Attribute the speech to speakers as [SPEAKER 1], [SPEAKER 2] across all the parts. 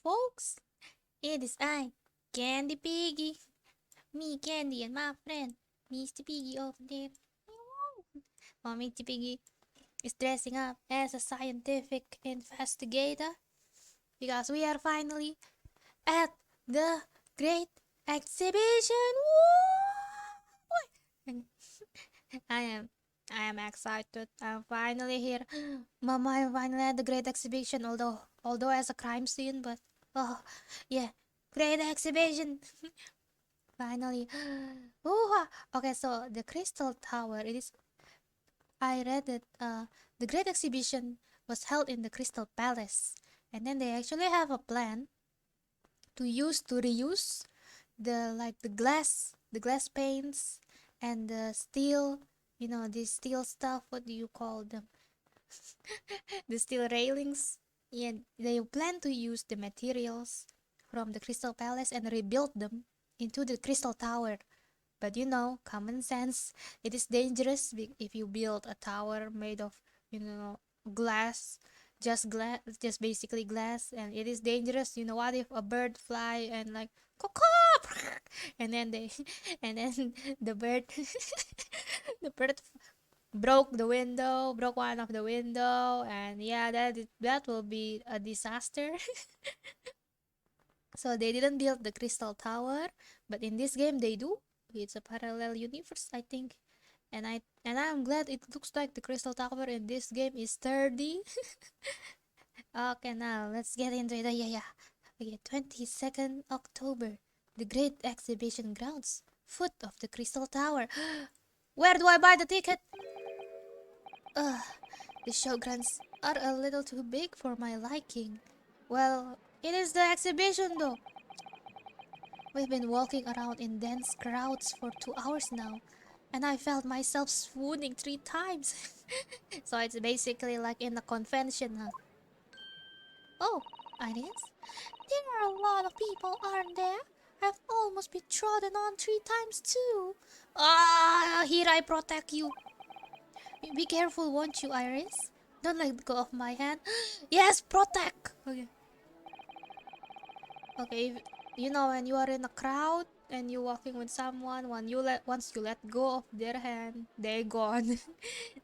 [SPEAKER 1] folks. It is I, Candypiggy. Me, Candy, and my friend, Mr. Piggy over there. Well, Mr. Piggy is dressing up as a scientific investigator because we are finally at the great exhibition. Woo! And I am I am excited. I'm finally here. Mama, I'm finally at the great exhibition, although as a crime scene, but oh yeah, great exhibition. Finally. Ooh, okay, so the Crystal Tower, it is I read that the great exhibition was held in the Crystal Palace. And then they actually have a plan to reuse the glass panes and the steel, the steel stuff, what do you call them? The steel railings. Yeah, they plan to use the materials from the Crystal Palace and rebuild them into the Crystal Tower. But common sense, it is dangerous if you build a tower made of, glass, just basically glass, and it is dangerous. What if a bird fly and like, coco, and then they, and then the bird, the bird broke one of the window, and yeah, that will be a disaster. So they didn't build the Crystal Tower, but in this game they do. It's a parallel universe, I think. And I'm glad it looks like the Crystal Tower in this game is sturdy. Okay, now let's get into it. Yeah. Okay, 22nd October, the Great Exhibition Grounds, foot of the Crystal Tower. Where do I buy the ticket? Ugh, the showgrounds are a little too big for my liking. Well, it is the exhibition though. We've been walking around in dense crowds for 2 hours now, and I felt myself swooning 3 times. So it's basically like in a convention, huh? Oh, Iris? There are a lot of people, aren't there? I've almost been trodden on 3 times too. Ah, here I protect you. Be careful, won't you, Iris? Don't let go of my hand. Yes, protect. Okay. Okay, when you are in a crowd and you're walking with someone, once you let go of their hand, they're gone.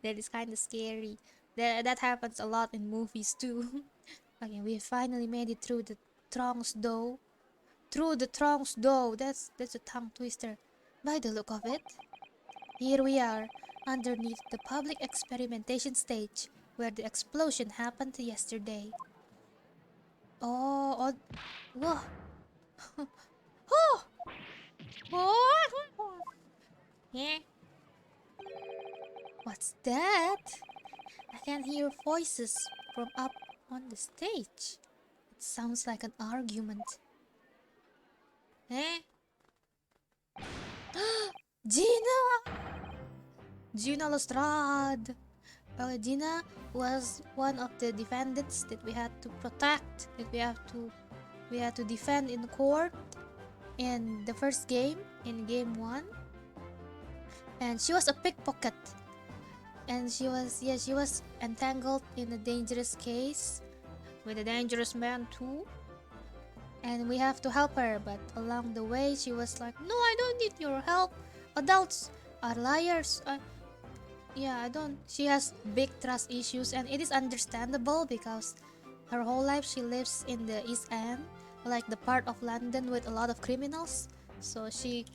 [SPEAKER 1] That is kind of scary. That happens a lot in movies too. Okay, we finally made it through the Trunks door. Through the Trunks door. That's a tongue twister. By the look of it, here we are, underneath the public experimentation stage, where the explosion happened yesterday. Oh, whoa. Oh, what? Yeah. What's that? I can hear voices from up on the stage. It sounds like an argument. Eh? Gina! Gina Lestrade! Gina was one of the defendants that we had to protect, that we had to defend in court in the first game, in game 1. And she was a pickpocket. And she was entangled in a dangerous case with a dangerous man too. And we have to help her, but along the way she was like, no, I don't need your help. Adults are liars. Yeah, I don't. She has big trust issues, and it is understandable because her whole life she lives in the East End, like the part of London with a lot of criminals. So she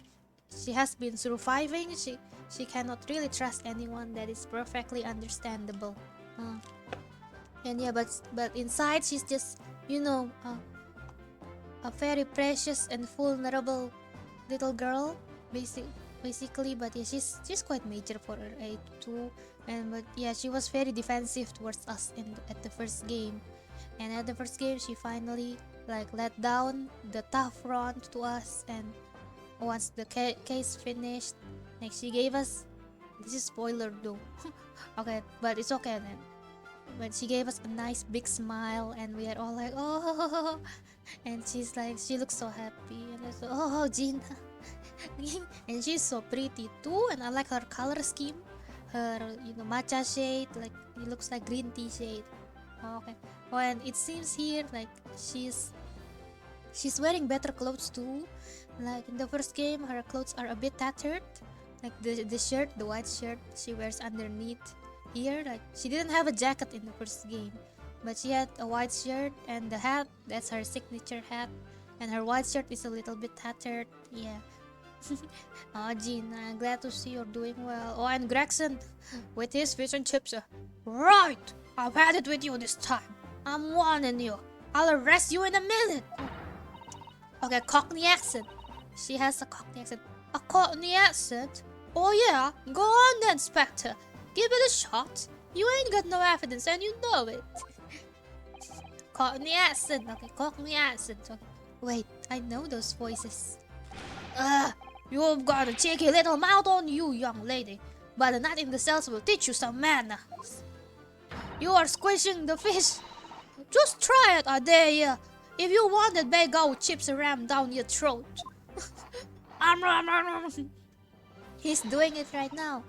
[SPEAKER 1] has been surviving. She cannot really trust anyone. That is perfectly understandable. Uh, and yeah, but inside she's just a very precious and vulnerable little girl, basically. But yeah, she's quite mature for her age too. And but yeah, she was very defensive towards us at the first game. And at the first game, she finally like let down the tough front to us. And once the case finished, like she gave us, this is spoiler though. Okay, but it's okay then. But she gave us a nice big smile, and we are all like, oh. And she's like, she looks so happy, and I said, oh, Gina. And she's so pretty too, and I like her color scheme, her matcha shade, like it looks like green tea shade. Oh, okay. Oh, and it seems here like she's She's wearing better clothes too. Like in the first game, her clothes are a bit tattered. Like the shirt, the white shirt she wears underneath here. Like she didn't have a jacket in the first game, but she had a white shirt and the hat. That's her signature hat. And her white shirt is a little bit tattered. Yeah. Oh, Gina, glad to see you're doing well. Oh, and Gregson with his fish and chips. Right! I've had it with you this time. I'm warning you. I'll arrest you in a minute. Okay, Cockney accent. She has a Cockney accent. A Cockney accent? Oh yeah? Go on then, Spectre. Give it a shot. You ain't got no evidence and you know it. Cockney accent. Okay, Cockney accent. Okay. Wait, I know those voices. You've got a cheeky little mouth on you, young lady. But the nut in the cells will teach you some manners. You are squishing the fish. Just try it, I dare you. If you want that big old chips ram down your throat. He's doing it right now.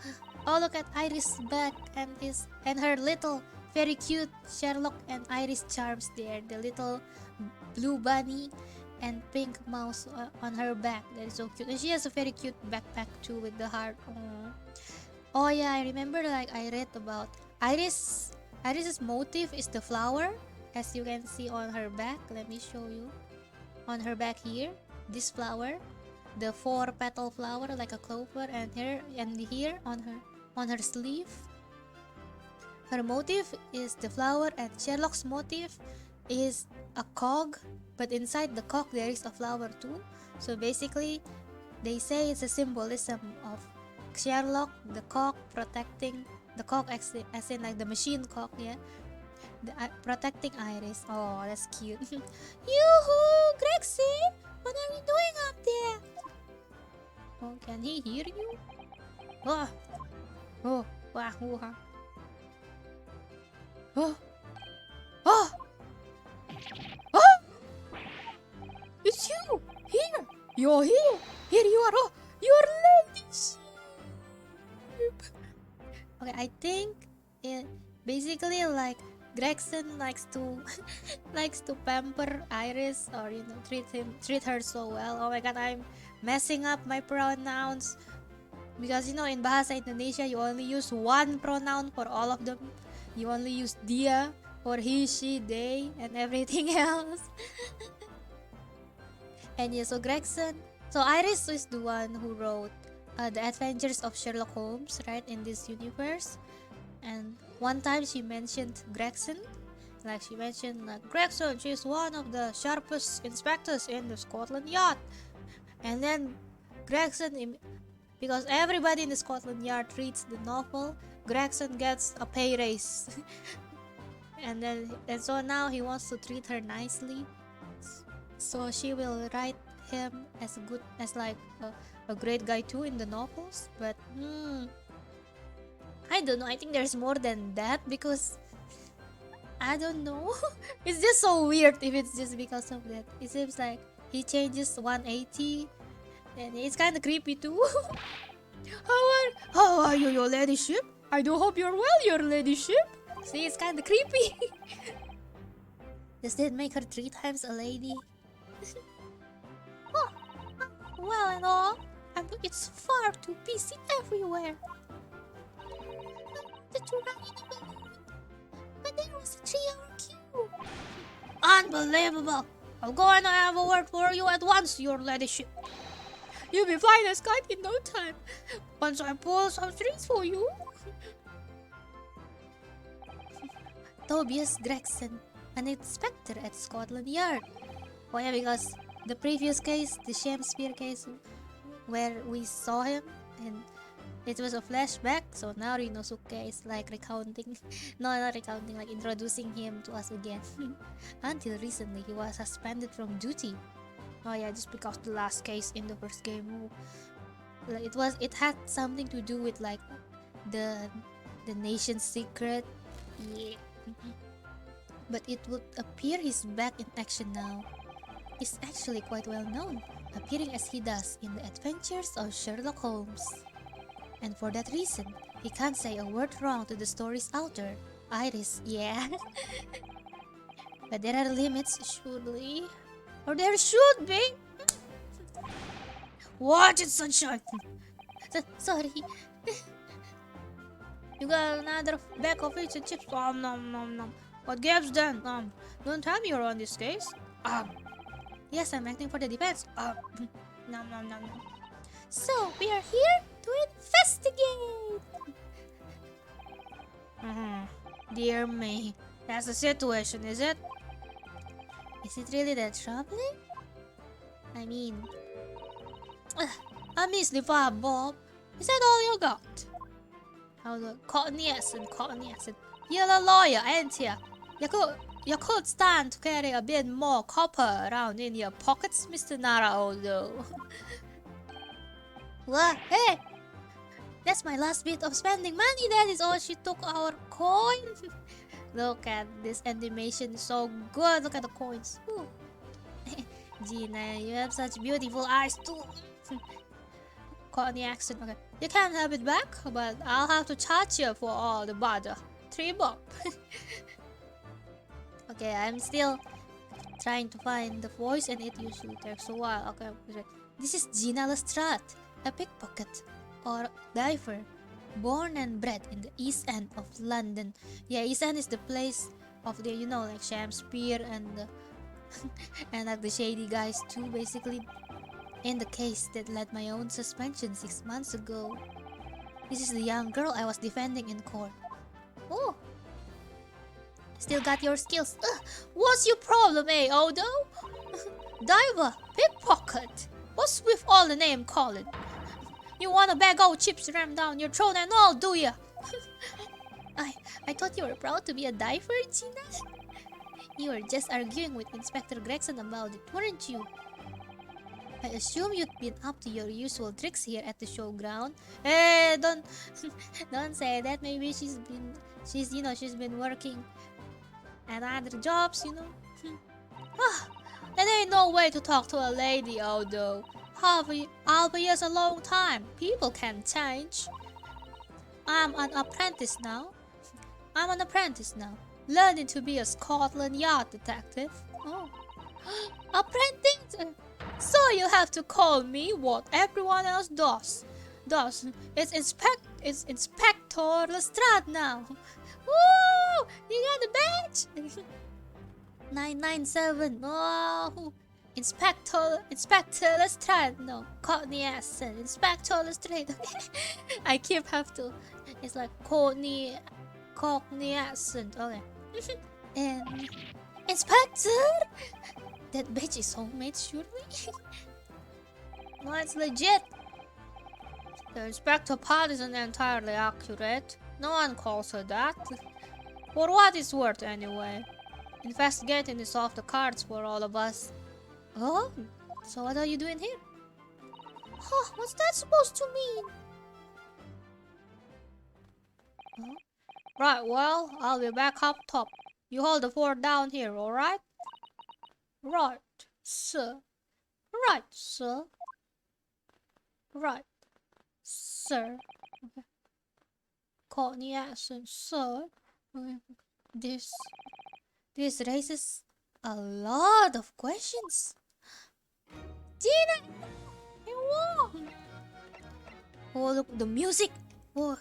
[SPEAKER 1] Oh, look at Iris' back and her little, very cute Sherlock and Iris charms there. The little blue bunny and pink mouse on her back. That is so cute. And she has a very cute backpack too with the heart. Aww. Oh yeah, I remember like I read about Iris's motif is the flower, as you can see on her back. Let me show you. On her back here, this flower, the 4-petal flower like a clover, and here on her sleeve. Her motif is the flower, and Sherlock's motif is a cog, but inside the cog there is a flower too. So basically, they say it's a symbolism of Sherlock, the cog protecting the cog, as in like the machine cog, yeah. Protecting Iris. Oh, that's cute. Yoo-hoo, Grexy! What are you doing up there? Oh, can he hear you? Oh, oh, wow, wow. Oh, oh, oh! It's you! Here! You're here! Here you are! Oh, you're ladyship! Okay, I think it basically like Gregson likes to pamper Iris, or treat her so well. Oh my god, I'm messing up my pronouns because in Bahasa Indonesia you only use one pronoun for all of them. You only use dia for he, she, they, and everything else. And yeah, so Iris is the one who wrote the Adventures of Sherlock Holmes, right, in this universe. And one time she mentioned Gregson, like she mentioned Gregson, she's one of the sharpest inspectors in the Scotland Yard. And then Gregson, because everybody in the Scotland Yard reads the novel, Gregson gets a pay raise. and so now he wants to treat her nicely. So she will write him as good as like a great guy too in the novels. But I don't know. I think there's more than that, because I don't know. It's just so weird if it's just because of that. It seems like he changes 180, and it's kind of creepy too. How are you, your ladyship? I do hope you're well, your ladyship. See, it's kind of creepy. Does that make her 3 times a lady? Oh, well and all, but it's far too busy everywhere. That you ran in the balloon, but there was a 3-hour queue. Unbelievable! I'm going to have a word for you at once, your ladyship. You'll be flying a kite in no time, once I pull some strings for you. Tobias Drexen, an inspector at Scotland Yard. Oh yeah, because the previous case, the Shakespeare case, where we saw him, and it was a flashback, so now Rinosuke is like recounting, no, not recounting, like introducing him to us again. Until recently, he was suspended from duty. Oh yeah, just because the last case in the first game, like it had something to do with like the nation's secret. Yeah. But it would appear he's back in action now. He's actually quite well known, appearing as he does in the Adventures of Sherlock Holmes. And for that reason, he can't say a word wrong to the story's author, Iris, yeah. But there are limits, surely. Or there should be. Watch it, sunshine. Sorry. You got another bag of fish and chips. Nom nom nom. What gives then? Don't tell me you're on this case. Yes, I'm acting for the defense. Nom nom nom nom. So we are here to investigate. Dear me, that's the situation, is it? Is it really that troubling? I mean, I miss the vibe, Bob. Is that all you got? How the Cockney accent. You're a lawyer, ain't you? You could stand to carry a bit more copper around in your pockets, Mr. Narao. What? Hey! That's my last bit of spending money. That is all she took our coin. Look at this animation, so good. Look at the coins. Gina, you have such beautiful eyes too. Cockney accent. Okay, you can't have it back, but I'll have to charge you for all the bother. 3 bob. Okay, I'm still trying to find the voice, and it usually takes a while. Okay, this is Gina Lestrade, a pickpocket or diver, born and bred in the East End of London. Yeah, East End is the place of the, like Shakespeare and and like the shady guys too, basically. In the case that led my own suspension 6 months ago. This is the young girl I was defending in court. Oh, still got your skills. What's your problem, Odo? Diver, pickpocket. What's with all the name calling? You want a bag of chips rammed down your throat and all, do ya? I thought you were proud to be a diver, Gina. You were just arguing with Inspector Drexen about it, weren't you? I assume you'd been up to your usual tricks here at the showground. Hey, don't say that. Maybe she's been working at other jobs, That ain't no way to talk to a lady, although. Half a year's a long time. People can change. I'm an apprentice now. Learning to be a Scotland Yard detective. Oh. Apprentice? So you have to call me what everyone else does. It's Inspector Lestrade now. Woo! You got the badge? 997. Oh, Inspector Lestrade. No, Cockney accent. Inspector Lestrade. I keep have to. It's like Cockney accent. Okay. And Inspector. That badge is homemade, surely? No, it's legit. The inspector part isn't entirely accurate. No one calls her that. For what it's worth, anyway. Investigating is off the cards for all of us. Oh? So what are you doing here? Huh, what's that supposed to mean? Huh? Right, well, I'll be back up top. You hold the fort down here, alright? Right, sir. Right, sir. Right, sir. Okay. Cockney accent, sir. Okay. This raises a lot of questions. Gina! Hewwo! Oh, look, the music! Oh.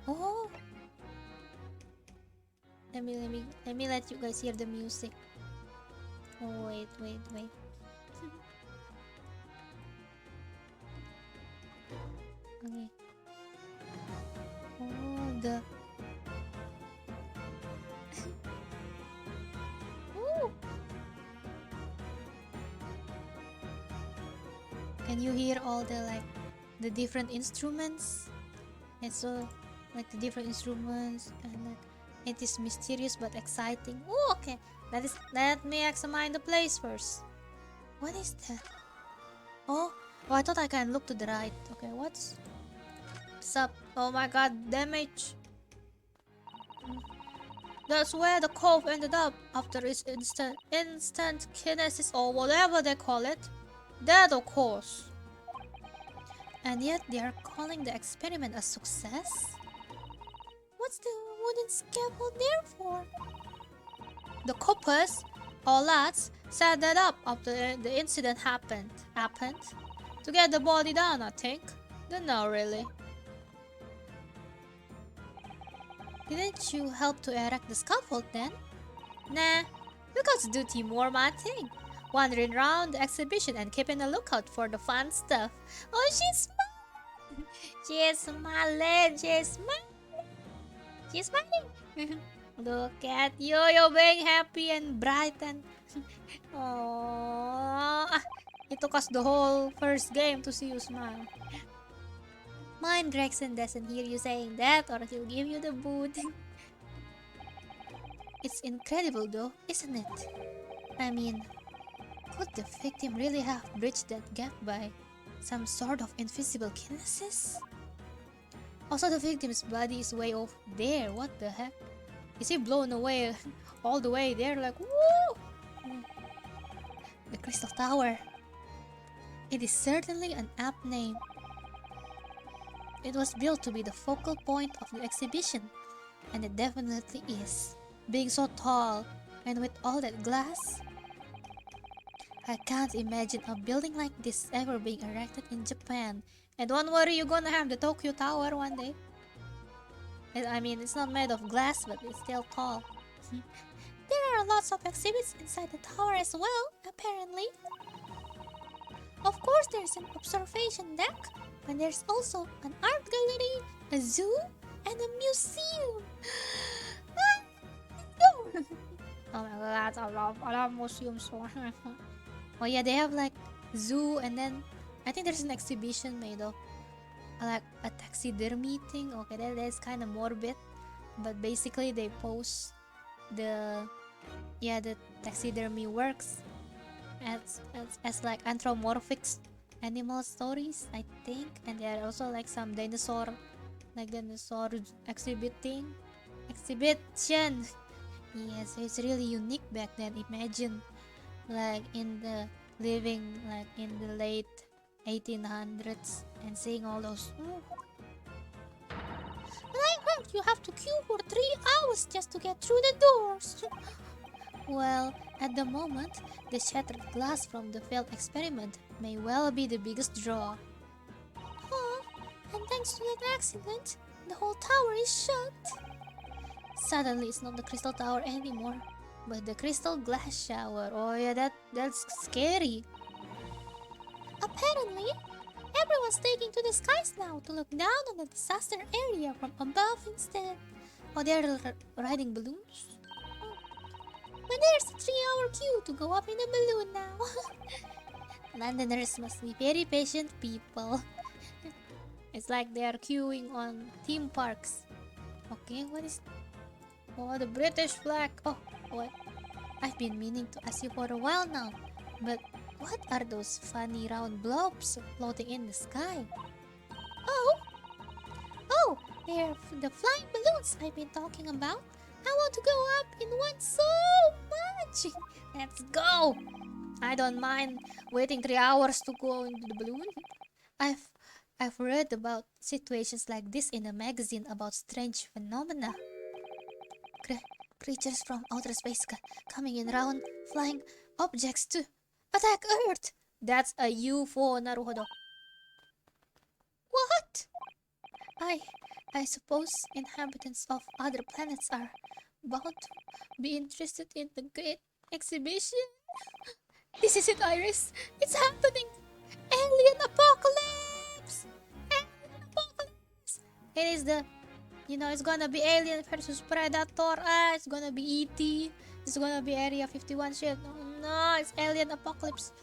[SPEAKER 1] Oh. Let me let you guys hear the music. Oh, wait. Okay. Oh, the... Ooh. Can you hear all the different instruments? It's so like the different instruments, and like it is mysterious but exciting. Oh, okay. Let me examine the place first. What is that? Oh, I thought I can look to the right. Okay, what's up? Oh my god, damage. That's where the cove ended up after its instant kinesis or whatever they call it. That, of course. And yet they are calling the experiment a success? What's the wooden scaffold there for? The coppers? Oh, let's set that up after the incident happened. To get the body down, I think. Don't know really. Didn't you help to erect the scaffold then? Nah, lookouts do teamwork, my thing. Wandering around the exhibition and keeping a lookout for the fun stuff. Oh, she's smiling! She's smiling! She's smiling! She's smiling! Look at you, you're being happy and bright and... Oh, it took us the whole first game to see you smile. Mind Drexen doesn't hear you saying that or he'll give you the boot. It's incredible though, isn't it? I mean, could the victim really have bridged that gap by some sort of invisible kinesis? Also, the victim's body is way off there, what the heck? Is he blown away all the way there like woo? The Crystal Tower. It is certainly an apt name. It was built to be the focal point of the exhibition, and it definitely is. Being so tall and with all that glass, I can't imagine a building like this ever being erected in Japan. And don't worry, you're gonna have the Tokyo Tower one day. I mean, it's not made of glass, but it's still tall. There are lots of exhibits inside the tower as well, apparently. Of course, there's an observation deck, but there's also an art gallery, a zoo, and a museum. Oh my god, I love museums so much. Oh yeah, they have like zoo, and then I think there's an exhibition made of like a taxidermy thing. Okay, that's kind of morbid, but basically they post the taxidermy works as like anthropomorphic animal stories, I think. And there are also like some dinosaur exhibition. Yeah, so it's really unique back then. Imagine like in the living like in the late 1800s and seeing all those. But I heard you have to queue for 3 hours just to get through the doors. Well, at the moment, the shattered glass from the failed experiment may well be the biggest draw. Huh? And thanks to that accident, the whole tower is shut. Suddenly, it's not the Crystal Tower anymore, but the Crystal Glass Shower. Oh yeah, that's scary. Apparently, everyone's taking to the skies now to look down on the disaster area from above instead. Oh, they're riding balloons? But there's a 3-hour queue to go up in a balloon now. Londoners must be very patient people. It's like they are queuing on theme parks. Okay, what is... Oh, the British flag. Oh, what? I've been meaning to ask you for a while now, but what are those funny round blobs floating in the sky? Oh, they're the flying balloons I've been talking about. I want to go up in one so much. Let's go. I don't mind waiting 3 hours to go into the balloon. I've read about situations like this in a magazine about strange phenomena. Creatures from outer space coming in round flying objects to attack Earth. That's a UFO, Naruhodo. What? I suppose inhabitants of other planets are bound to be interested in the great exhibition. This is it, Iris. It's happening. Alien apocalypse. Alien apocalypse. It is the, it's gonna be Alien versus Predator. It's gonna be E.T. It's gonna be Area 51 shit. Oh, no, it's Alien apocalypse.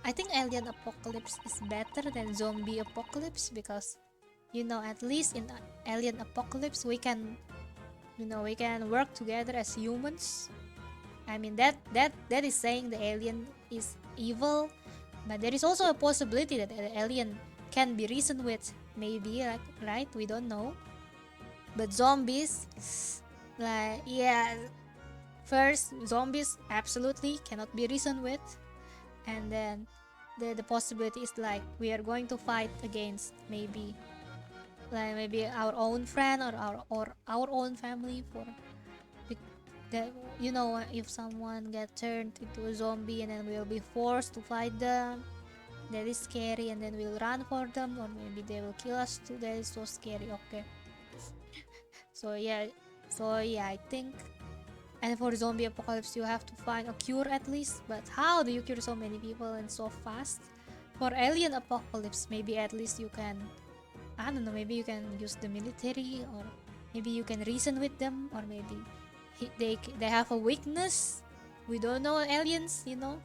[SPEAKER 1] I think Alien apocalypse is better than zombie apocalypse because, at least in Alien apocalypse we can work together as humans. I mean that is saying the alien is evil, but there is also a possibility that the alien can be reasoned with. Maybe, right? We don't know. But zombies, first zombies absolutely cannot be reasoned with, and then the possibility is like we are going to fight against maybe our own friend or our own family That, you know, if someone get turned into a zombie and then we'll be forced to fight them, that is scary, and then we'll run for them, or maybe they will kill us too. That is so scary. Okay, so yeah, I think. And for zombie apocalypse, you have to find a cure at least. But how do you cure so many people and so fast? For alien apocalypse, maybe at least you can, I don't know, maybe you can use the military, or maybe you can reason with them, or maybe they have a weakness. We don't know aliens, you know.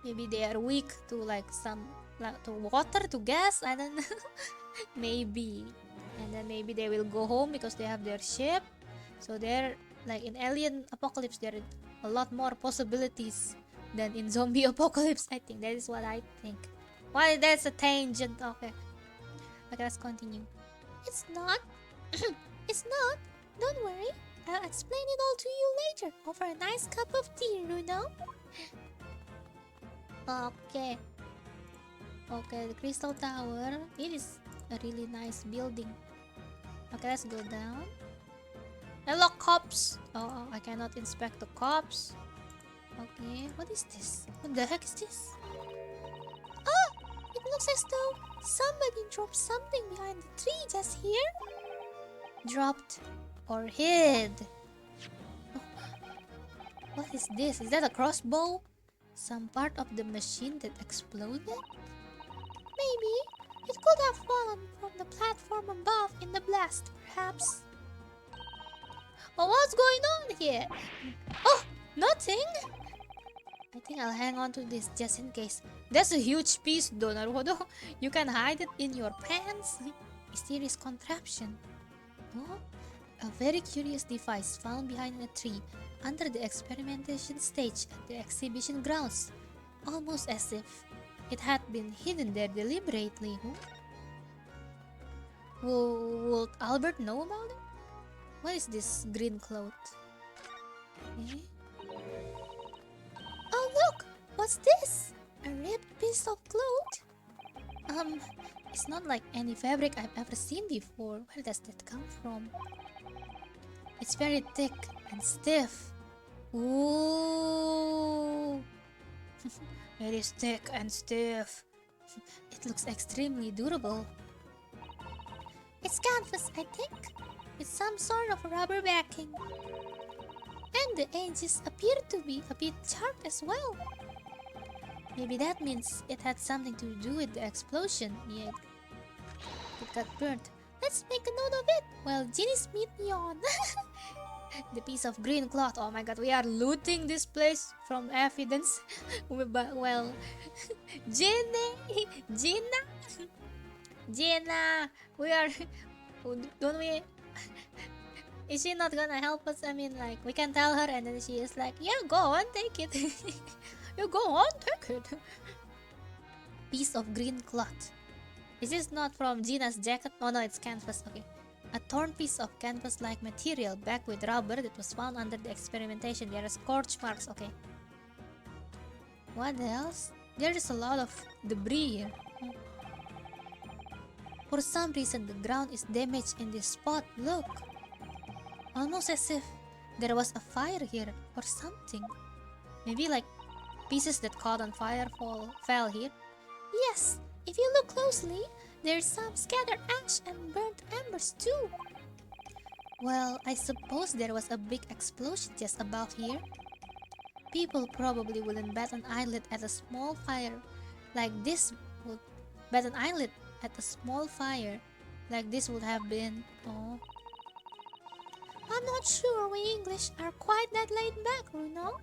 [SPEAKER 1] Maybe they are weak to like some, like to water, to gas. I don't know. Maybe, and then maybe they will go home because they have their ship. So they're like in alien apocalypse, there are a lot more possibilities than in zombie apocalypse. I think that is what I think. Why, that's a tangent. Okay, let's continue. It's not. It's not. Don't worry. I'll explain it all to you later over a nice cup of tea, Runo. Okay. Okay, the Crystal Tower. It is a really nice building. Okay, let's go down. Hello, cops. Oh, I cannot inspect the cops. Okay, what is this? What the heck is this? Oh, it looks as though somebody dropped something behind the tree just here. Dropped or hid. Oh, what is this? Is that a crossbow? Some part of the machine that exploded? Maybe. It could have fallen from the platform above in the blast, perhaps. Oh, what's going on here? Oh, nothing. I think I'll hang on to this just in case. That's a huge piece, though, Naruhodo. You can hide it in your pants. Mysterious contraption. Oh, a very curious device found behind a tree under the experimentation stage at the exhibition grounds. Almost as if it had been hidden there deliberately. Would Albert know about it? What is this green cloth? Eh? Oh look! What's this? A ripped piece of cloth? It's not like any fabric I've ever seen before. Where does that come from? It's very thick and stiff. Ooh! It is thick and stiff. It looks extremely durable. It's canvas, I think. With some sort of rubber backing. And the edges appear to be a bit sharp as well. Maybe that means it had something to do with the explosion. Yeah, it got burnt. Let's make a note of it while Ginny's meet yawn. The piece of green cloth. Oh my god, we are looting this place from evidence. Well, Ginny! Gina! We are... Don't we... Is she not gonna help us? I mean, like, we can tell her and then she is like, yeah, go on, take it. You go on, take it. Piece of green cloth. Is this not from Gina's jacket? Oh no, it's canvas, okay. A torn piece of canvas-like material backed with rubber that was found under the experimentation. There are scorch marks, okay. What else? There is a lot of debris here. For some reason, the ground is damaged in this spot. Look. Almost as if there was a fire here or something. Maybe like pieces that caught on fire fell here. Yes, if you look closely, there's some scattered ash and burnt embers too. Well, I suppose there was a big explosion just above here. People probably wouldn't bat an eyelid at a small fire like this. Would bat an eyelid at a small fire like this would have been. Oh, I'm not sure we English are quite that laid back, Bruno.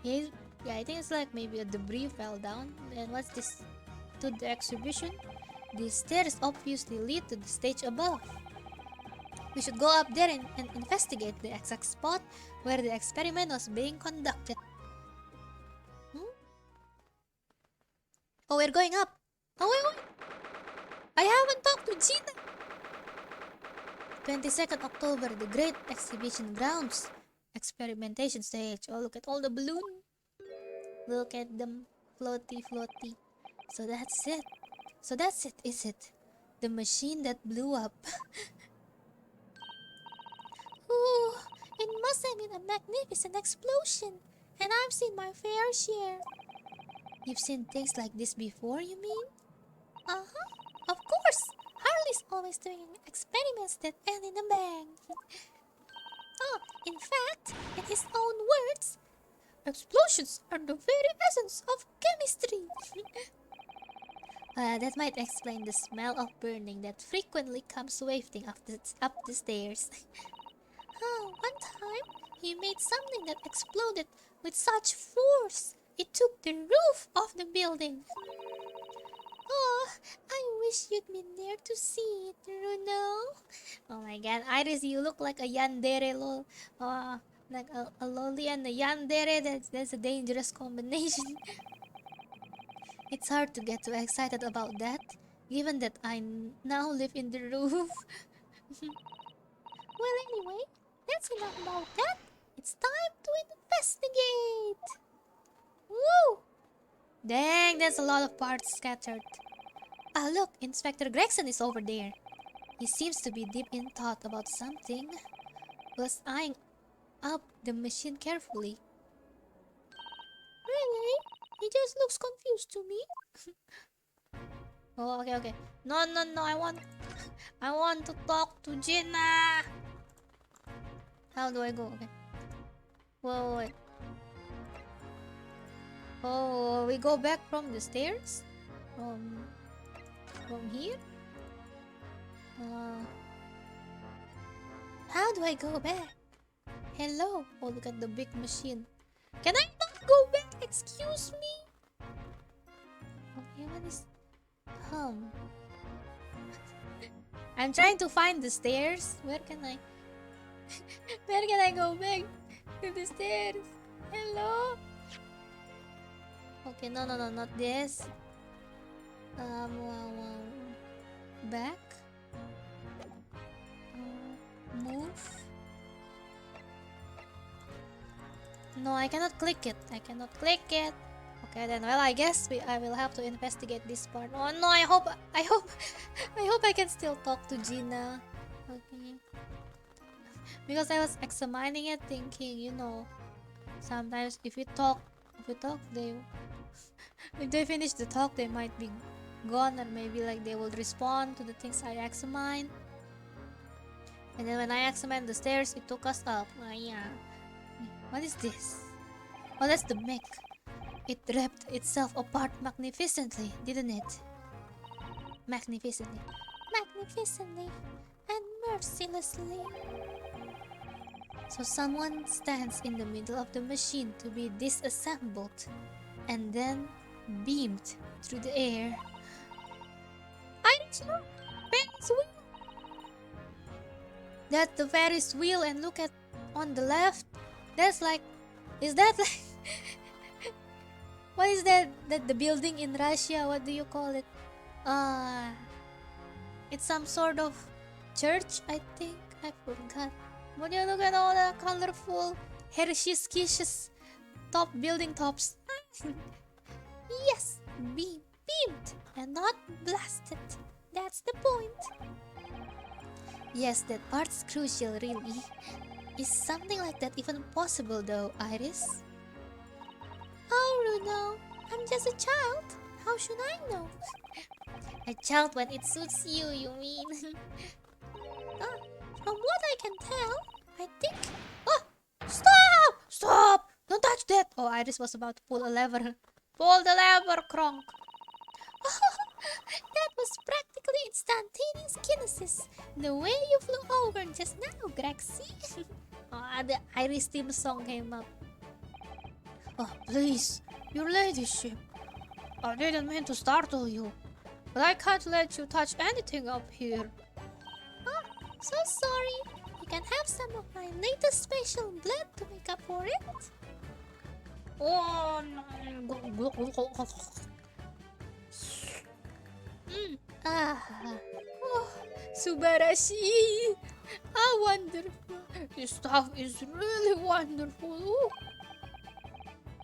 [SPEAKER 1] Yeah, I think it's like maybe a debris fell down. And what's this? To the exhibition? These stairs obviously lead to the stage above. We should go up there and investigate the exact spot where the experiment was being conducted. Oh, we're going up. Oh, wait. I haven't talked to Gina. 22nd October, the Great Exhibition Grounds. Experimentation stage. Oh, look at all the balloons. Look at them. Floaty. So that's it. Is it? The machine that blew up. was in a magnificent explosion, and I've seen my fair share. You've seen things like this before, you mean? Uh-huh, of course. Harley's always doing experiments that end in a bang. Oh, in fact, in his own words, explosions are the very essence of chemistry. That might explain the smell of burning that frequently comes wafting up the stairs. One time, he made something that exploded with such force, it took the roof off the building. Oh, I wish you'd been there to see it, Bruno. Oh my god, Iris, you look like a yandere, lol. Like a lolly and a yandere, that's a dangerous combination. It's hard to get too excited about that, given that I now live in the roof. Well, anyway, that's enough about that. It's time to investigate. Woo! Dang, there's a lot of parts scattered. Ah, look, Inspector Gregson is over there. He seems to be deep in thought about something, plus eyeing up the machine carefully. Really? He just looks confused to me. Oh, okay. No, I want to talk to Gina. How do I go? Okay. Whoa, wait. Oh, we go back from the stairs? From here? How do I go back? Hello. Oh, look at the big machine. Can I not go back? Excuse me? Okay, what is... I'm trying to find the stairs. Where can I... Where can I go back to the stairs? Hello? Okay, no, not this. Back. Move. No, I cannot click it. Okay, then, well, I guess I will have to investigate this part. Oh no, I hope I can still talk to Gina. Okay. Because I was examining it, thinking, sometimes if we talk, if they finish the talk, they might be gone, or maybe like they will respond to the things I examine. And then when I examined the stairs, it took us up. Yeah. What is this? Oh, that's the mech. It ripped itself apart magnificently, didn't it? Magnificently and mercilessly. So someone stands in the middle of the machine to be disassembled and then beamed through the air. I don't know. Ferris wheel. That's the Ferris wheel, and look at on the left. That's like, is that like what is that? That the building in Russia? What do you call it? It's some sort of church, I think. I forgot. But you look at all the colorful Hershey's Kisses building tops. Yes, beamed and not blasted. That's the point. Yes, that part's crucial, really. Is something like that even possible, though, Iris? Oh, Bruno, I'm just a child. How should I know? A child when it suits you, you mean? From what I can tell, I think... Oh! Stop! Don't touch that! Oh, Iris was about to pull a lever. Pull the lever, Kronk! That was practically instantaneous kinesis. The way you flew over just now, Grexy. The Iris theme song came up. Oh, please, your ladyship. I didn't mean to startle you, but I can't let you touch anything up here. So sorry. You can have some of my latest special blend to make up for it. Oh no. Oh, Subarashi. How wonderful. This stuff is really wonderful. Ooh.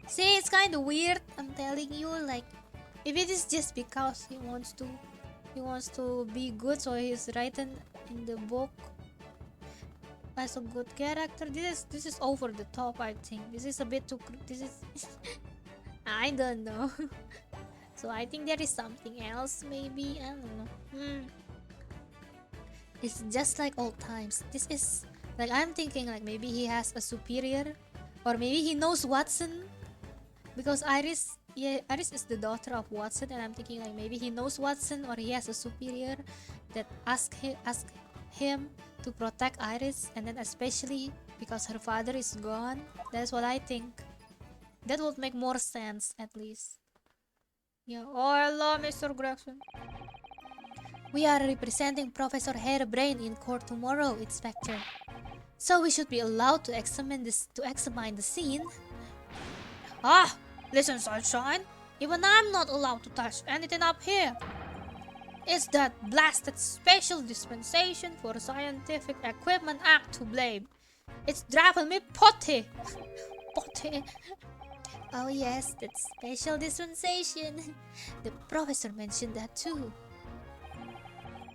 [SPEAKER 1] See, it's kind of weird, I'm telling you, like, if it is just because he wants to be good, so he's writing in the book. as a good character. This is over the top. I think this is a bit too. This is I don't know. So I think there is something else. Maybe I don't know. It's just like old times. This is like I'm thinking like maybe he has a superior, or maybe he knows Watson, because Iris. Yeah, Iris is the daughter of Watson, and I'm thinking like maybe he knows Watson, or he has a superior that ask him to protect Iris, and then especially because her father is gone. That's what I think. That would make more sense at least. Yeah. Oh, hello, Mr. Drexen. We are representing Professor Hairbrain in court tomorrow, Inspector. So we should be allowed to examine the scene. Ah, listen, Sunshine. Even I'm not allowed to touch anything up here. It's that blasted Special Dispensation for Scientific Equipment Act to blame. It's driving me potty. Potty. Oh yes, that Special Dispensation. The professor mentioned that too.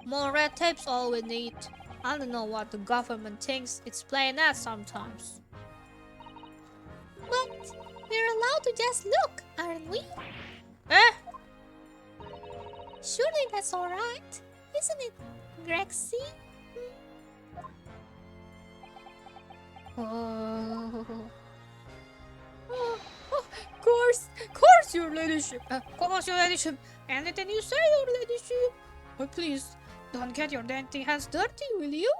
[SPEAKER 1] More red tape's all we need. I don't know what the government thinks it's playing at sometimes. But we're allowed to just look, aren't we? Eh? Surely that's alright, isn't it, Grexy? Oh. Course, your ladyship. Course, your ladyship. Anything you say, your ladyship. Oh, please, don't get your dainty hands dirty, will you?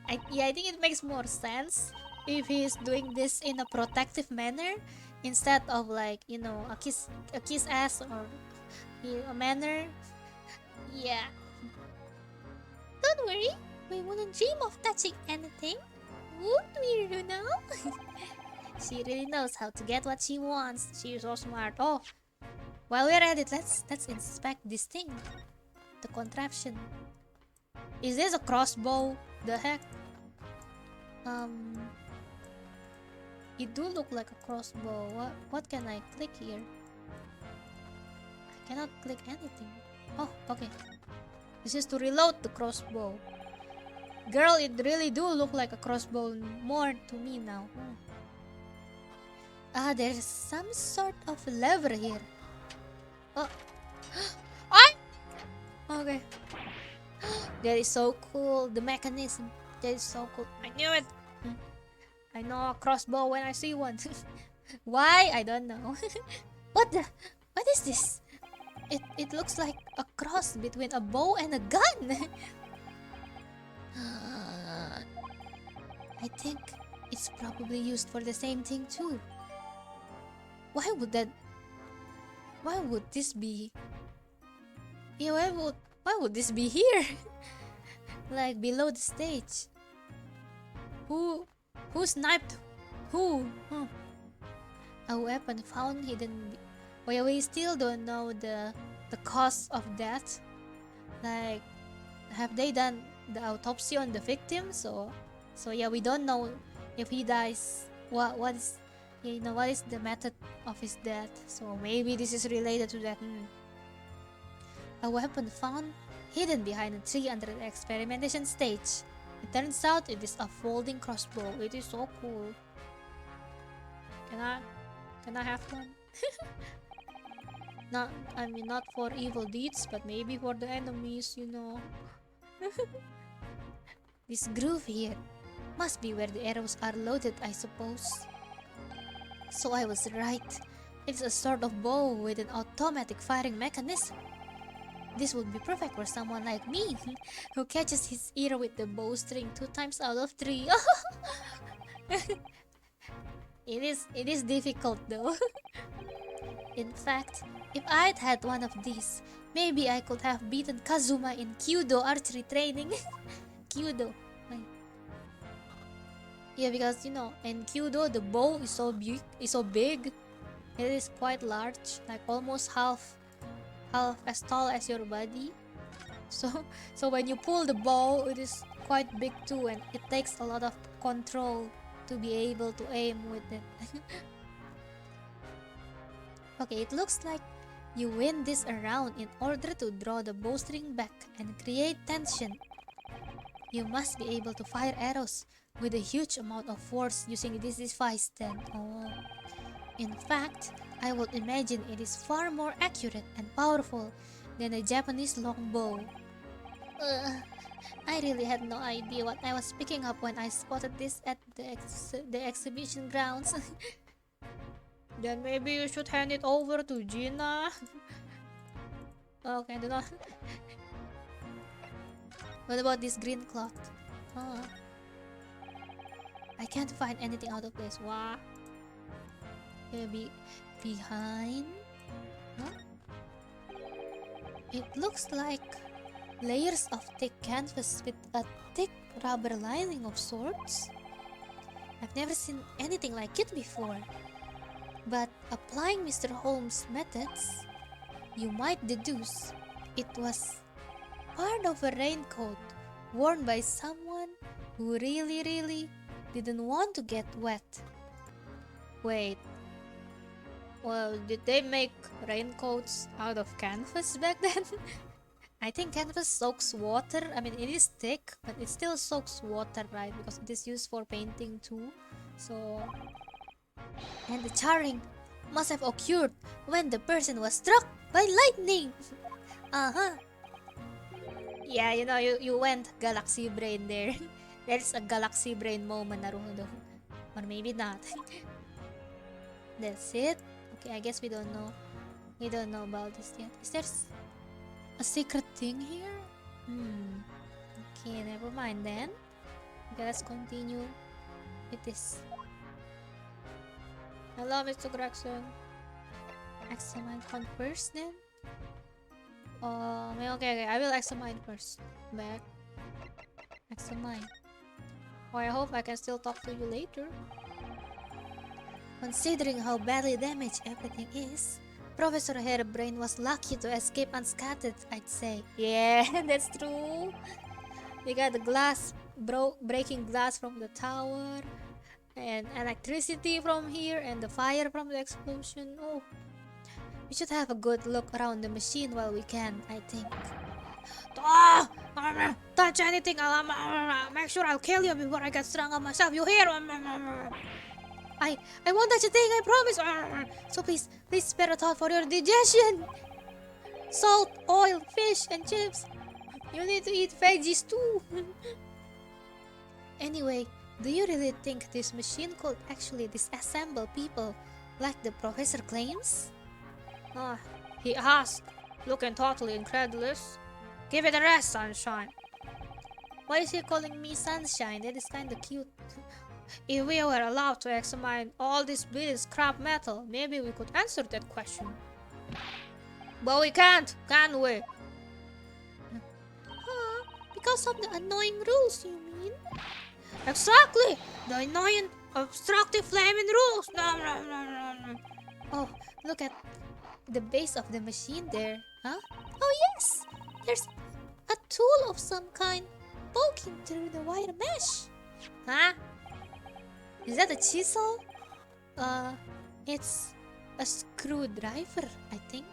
[SPEAKER 1] I think it makes more sense if he's doing this in a protective manner instead of like, you know, a kiss ass, or a manner. Yeah. Don't worry, we wouldn't dream of touching anything. Would we, you know? She really knows how to get what she wants. She's so smart. Oh, while we're at it, let's inspect this thing. The contraption. Is this a crossbow? The heck? It do look like a crossbow. What can I click here? I cannot click anything. Oh, okay. This is to reload the crossbow. Girl, it really do look like a crossbow more to me now. There's some sort of lever here. Oh. Okay. That is so cool. The mechanism. That is so cool. I knew it. I know a crossbow when I see one. Why? I don't know. What is this? It looks like a cross between a bow and a gun. I think it's probably used for the same thing too. Why would this be? Yeah, why would this be here? Like below the stage. Who sniped who? A weapon found hidden. Well, we still don't know the cause of death. Like, have they done the autopsy on the victim? So yeah, we don't know if he dies. What is, you know, what is the method of his death? So maybe this is related to that. A weapon found hidden behind a tree under the experimentation stage. It turns out it is a folding crossbow. It is so cool. Can I have one? Not for evil deeds, but maybe for the enemies, you know. This groove here must be where the arrows are loaded, I suppose. So I was right. It's a sort of bow with an automatic firing mechanism. This would be perfect for someone like me, who catches his ear with the bowstring 2 times out of 3. It is difficult though. In fact, if I'd had one of these, maybe I could have beaten Kazuma in Kyudo archery training. Kyudo. Yeah, because you know, in Kyudo the bow is so big. It is quite large, like almost half as tall as your body. So when you pull the bow, it is quite big too, and it takes a lot of control to be able to aim with it. Okay, it looks like you wind this around in order to draw the bowstring back and create tension. You must be able to fire arrows with a huge amount of force using this device then. Oh. In fact, I would imagine it is far more accurate and powerful than a Japanese longbow. Ugh, I really had no idea what I was picking up when I spotted this at the exhibition grounds. Then maybe you should hand it over to Gina. Okay, do not. What about this green cloth? Oh, I can't find anything out of place. Wow. Maybe behind? Huh? It looks like layers of thick canvas with a thick rubber lining of sorts. I've never seen anything like it before. But applying Mr. Holmes' methods, you might deduce it was part of a raincoat worn by someone who really didn't want to get wet. Wait, well, did they make raincoats out of canvas back then? I think canvas soaks water. I mean, it is thick, but it still soaks water, right? Because it is used for painting too. So, and the charring must have occurred when the person was struck by lightning. Uh-huh. Yeah, you know, you went galaxy brain there. There's a galaxy brain moment, Naruto. Or maybe not. That's it. Okay, I guess we don't know. We don't know about this yet. Is there a secret thing here? Okay, never mind then. Okay, let's continue with this. Hello, Mr. Drexen. Examine count first then. Okay, I will examine first. Back. Examine. Oh, I hope I can still talk to you later. Considering how badly damaged everything is, Professor Hairbrain was lucky to escape unscathed, I'd say. Yeah, that's true. We got the glass, breaking glass from the tower, and electricity from here, and the fire from the explosion. Oh, we should have a good look around the machine while we can, I think. Touch anything, make sure I'll kill you before I get stronger myself, you hear? I won't touch a thing, I promise. So please spare a thought for your digestion. Salt, oil, fish, and chips. You need to eat veggies too. Anyway, do you really think this machine could actually disassemble people like the professor claims? He asked, looking totally incredulous. Give it a rest, Sunshine. Why is he calling me Sunshine? That is kinda cute. If we were allowed to examine all this bit scrap metal, maybe we could answer that question. But we can't, can we? Because of the annoying rules, you mean? Exactly! The annoying, obstructive, flaming rules! Oh, look at the base of the machine there. Huh? Oh yes! There's a tool of some kind poking through the wire mesh. Huh? Is that a chisel? It's a screwdriver, I think.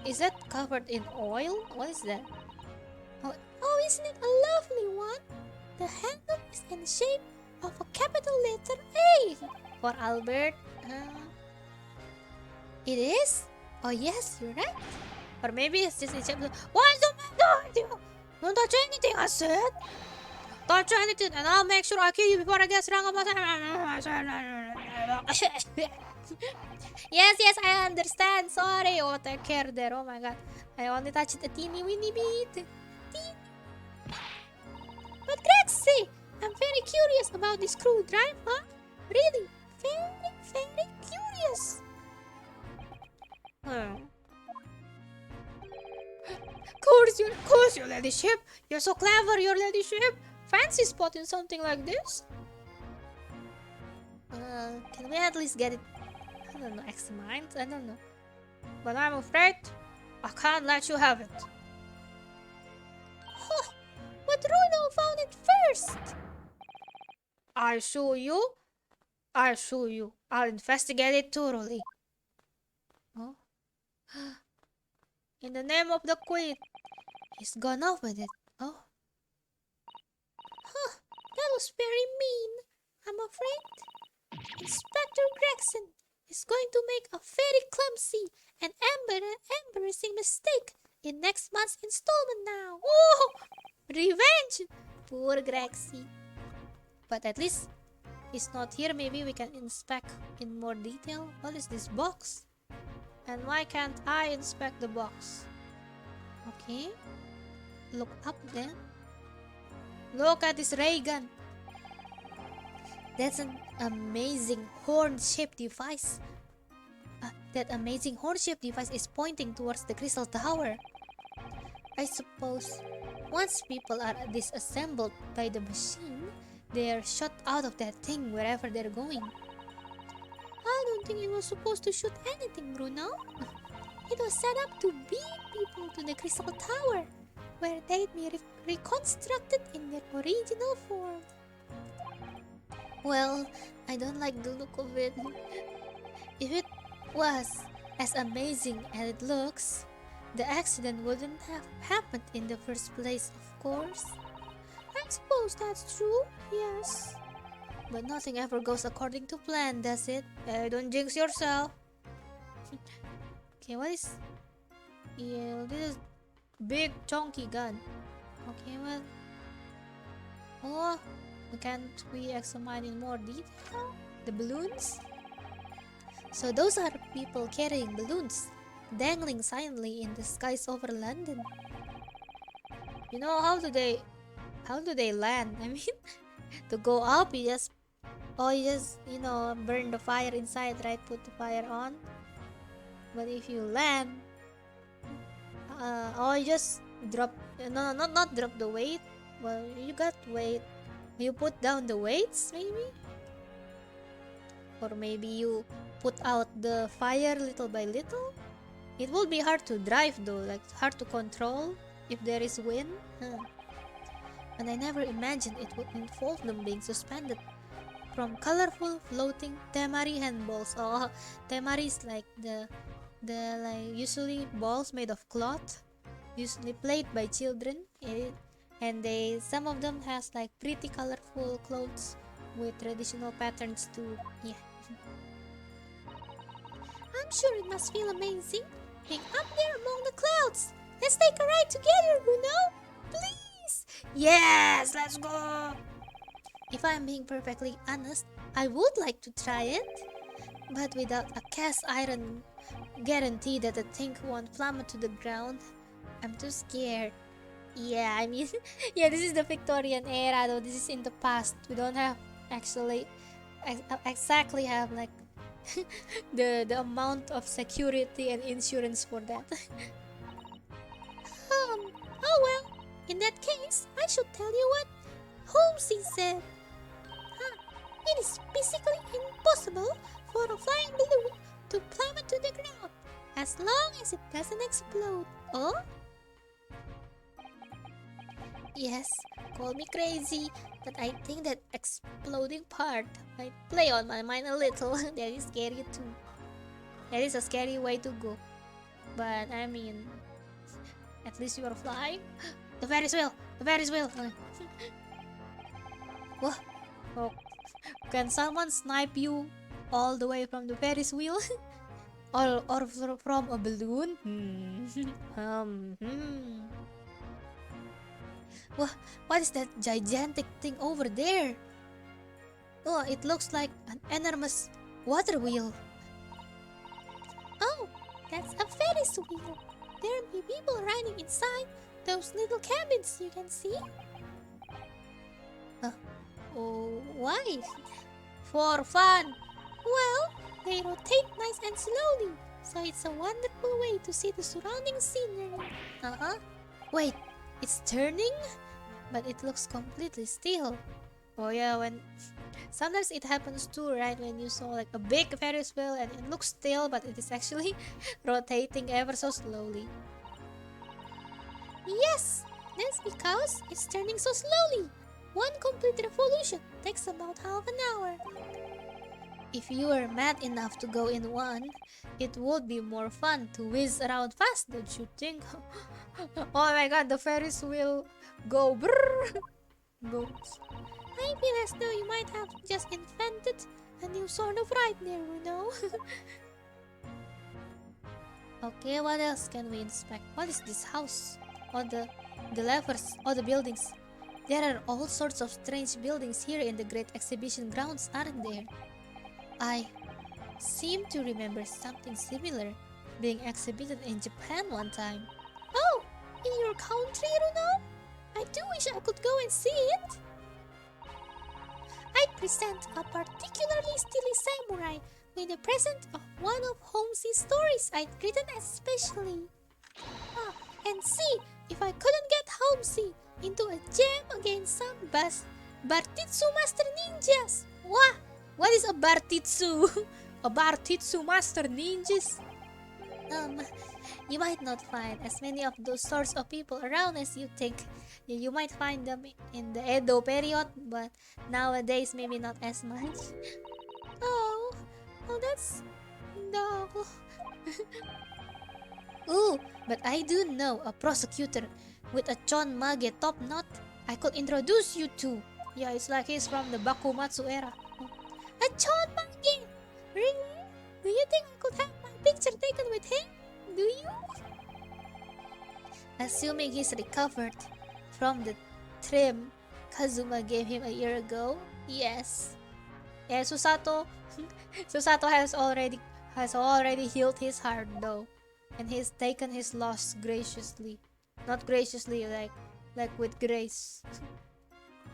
[SPEAKER 1] Is that covered in oil? What is that? Oh, isn't it a lovely one? The handle is in shape of a capital letter A for Albert. It is? Oh yes, you're right. Or maybe it's just in shape of... What's the matter? Don't touch anything, I said. Touch anything and I'll make sure I kill you before I get strong about it. Yes, I understand. Sorry. Oh, take care there. Oh my god. I only touched a teeny weeny bit. But Grexy, I'm very curious about this screwdriver. Really, very curious. Course, your ladyship. You're so clever, your ladyship. Fancy spotting something like this. Can we at least get it? I don't know, examined? I don't know. But I'm afraid I can't let you have it. But Runo found it first. I assure you. I'll investigate it thoroughly. Oh. In the name of the Queen. He's gone off with it. Oh. That was very mean. I'm afraid Inspector Drexen is going to make a very clumsy and embarrassing mistake in next month's installment now. Oh, revenge! Poor Grexy. But at least he's not here. Maybe we can inspect in more detail. What is this box? And why can't I inspect the box? Okay. Look up then. Look at this ray gun. That's an amazing horn-shaped device. That amazing horn-shaped device is pointing towards the crystal tower. I suppose once people are disassembled by the machine, they are shot out of that thing wherever they're going. I don't think it was supposed to shoot anything, Bruno. It was set up to beam people to the crystal tower, where they'd be reconstructed in their original form. Well, I don't like the look of it. If it was as amazing as it looks, the accident wouldn't have happened in the first place, of course. I suppose that's true, yes. But nothing ever goes according to plan, does it? Don't jinx yourself. Okay, what is... Yeah, this is big chunky gun. Okay, well... Oh, can't we examine in more detail? The balloons? So those are people carrying balloons, dangling silently in the skies over London. You know, how do they land? I mean, to go up, you just burn the fire inside, right? Put the fire on. But if you land, you just drop. No, not drop the weight. Well, you got weight. You put down the weights, maybe, or maybe you put out the fire little by little. It will be hard to drive though, like hard to control if there is wind. And I never imagined it would involve them being suspended from colorful floating temari handballs. Oh, temari is like the usually balls made of cloth, usually played by children. And some of them has like pretty colorful clothes with traditional patterns too. Yeah. I'm sure it must feel amazing being up there among the clouds. Let's take a ride together, Bruno. Please. Yes, let's go. If I'm being perfectly honest, I would like to try it, but without a cast iron guarantee that the thing won't plummet to the ground, I'm too scared. Yeah, I mean, yeah, this is the Victorian era though. This is in the past. We don't have actually exactly have like the amount of security and insurance for that. Oh well, in that case, I should tell you what Holmesy said. It is physically impossible for a flying balloon to plummet to the ground as long as it doesn't explode. Oh? Yes, call me crazy, but I think that exploding part might play on my mind a little. That is scary too. That is a scary way to go. But I mean, at least you are flying. The Ferris wheel! The Ferris wheel! Whoa. Oh. Can someone snipe you all the way from the Ferris wheel? or from a balloon? What is that gigantic thing over there? Oh, it looks like an enormous water wheel. Oh, that's a Ferris wheel. There'll be people riding inside those little cabins you can see. Oh, why? For fun. Well, they rotate nice and slowly, so it's a wonderful way to see the surrounding scenery. Wait, it's turning? But it looks completely still. Oh yeah, sometimes it happens too, right? When you saw like a big Ferris wheel and it looks still, but it is actually rotating ever so slowly. Yes, that's because it's turning so slowly. One complete revolution takes about half an hour. If you were mad enough to go in one, it would be more fun to whiz around fast, don't you think? Oh my god, the Ferris wheel go brrrr. I feel as though you might have just invented a new sort of right there, you know? Okay, what else can we inspect? What is this house? Or the levers, or the buildings? There are all sorts of strange buildings here in the Great Exhibition Grounds, aren't there? I seem to remember something similar being exhibited in Japan one time. Oh, in your country, Runo? I do wish I could go and see it. I present a particularly steely samurai with a present of one of Holmes's stories I'd written especially. Ah, and see if I couldn't get Holmesy into a jam against some Bartitsu Master Ninjas. Wah! What is a Bartitsu? A Bartitsu Master Ninjas? You might not find as many of those sorts of people around as you think. You might find them in the Edo period, but nowadays maybe not as much. Oh, that's dull. Ooh, but I do know a prosecutor with a Chon Mage top knot I could introduce you to. Yeah, it's like he's from the Bakumatsu era. A Chon Mage? Really? Do you think I could have my picture taken with him? Do you? Assuming he's recovered from the trim Kazuma gave him a year ago, yes. Yeah, Susato has already healed his heart though, and he's taken his loss graciously, not graciously like with grace,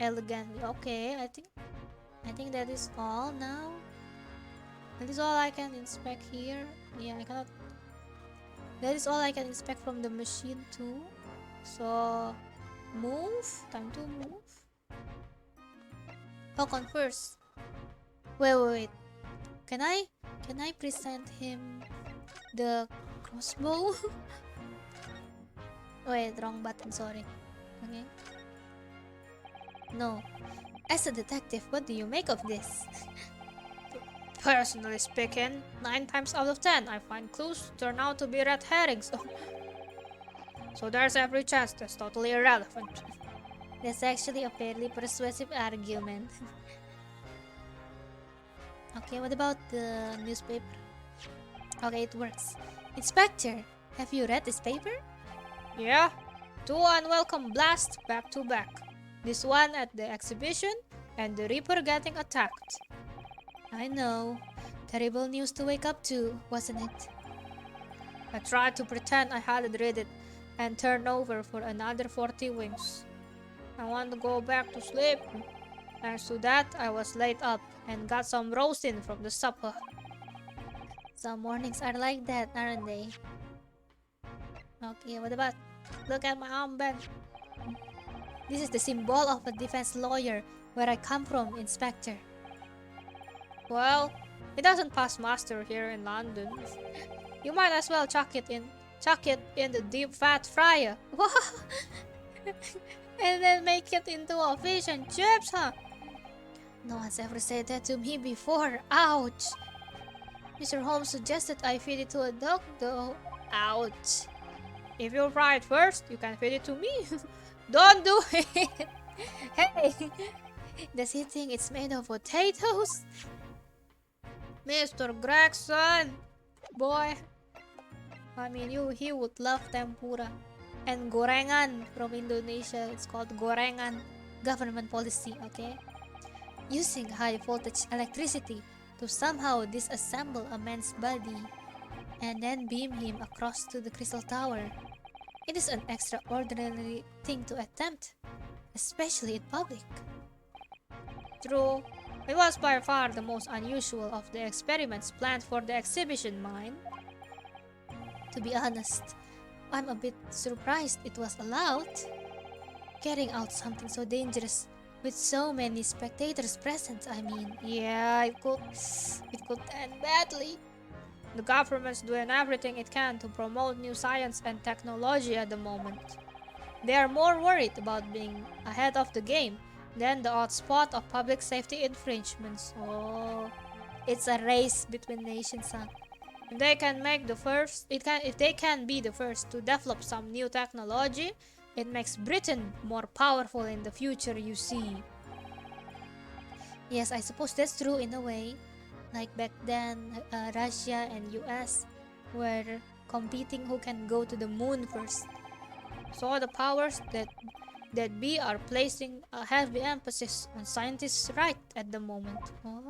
[SPEAKER 1] elegantly. Okay, I think that is all now. That is all I can inspect here. Yeah, I cannot. That is all I can inspect from the machine too. So, move. Time to move. Falcon first. Wait. Can I present him the crossbow? Wait, wrong button. Sorry. Okay. No. As a detective, what do you make of this? Personally speaking, 9 times out of 10, I find clues turn out to be red herrings. So there's every chance that's totally irrelevant. That's actually a fairly persuasive argument. Okay, what about the newspaper? Okay, it works. Inspector, have you read this paper? Yeah, 2 unwelcome blasts back to back. This one at the exhibition, and the Reaper getting attacked. I know. Terrible news to wake up to, wasn't it? I tried to pretend I hadn't read it and turned over for another 40 wings. I want to go back to sleep. Thanks to that, I was late up and got some roasting from the supper. Some mornings are like that, aren't they? Okay, what about? Look at my armband. This is the symbol of a defense lawyer where I come from, Inspector. Well, it doesn't pass muster here in London. You might as well chuck it in the deep fat fryer. And then make it into a fish and chips, huh? No one's ever said that to me before. Ouch! Mr. Holmes suggested I feed it to a dog, though. Ouch! If you fry it first, you can feed it to me. Don't do it! Hey! Does he think it's made of potatoes? Mr. Drexen! Boy! I mean, he would love tempura. And gorengan from Indonesia. It's called gorengan. Government policy, okay? Using high voltage electricity to somehow disassemble a man's body and then beam him across to the Crystal Tower. It is an extraordinary thing to attempt, especially in public. True, it was by far the most unusual of the experiments planned for the exhibition, mine. To be honest, I'm a bit surprised it was allowed. Carrying out something so dangerous with so many spectators present, I mean, yeah, it could end badly. The government's doing everything it can to promote new science and technology at the moment. They are more worried about being ahead of the game than the odd spot of public safety infringements. Oh, it's a race between nations, huh? If they can be the first to develop some new technology, it makes Britain more powerful in the future, you see. Yes, I suppose that's true in a way. Like back then, Russia and US were competing who can go to the moon first. So the powers that be are placing a heavy emphasis on scientists' right at the moment. Oh,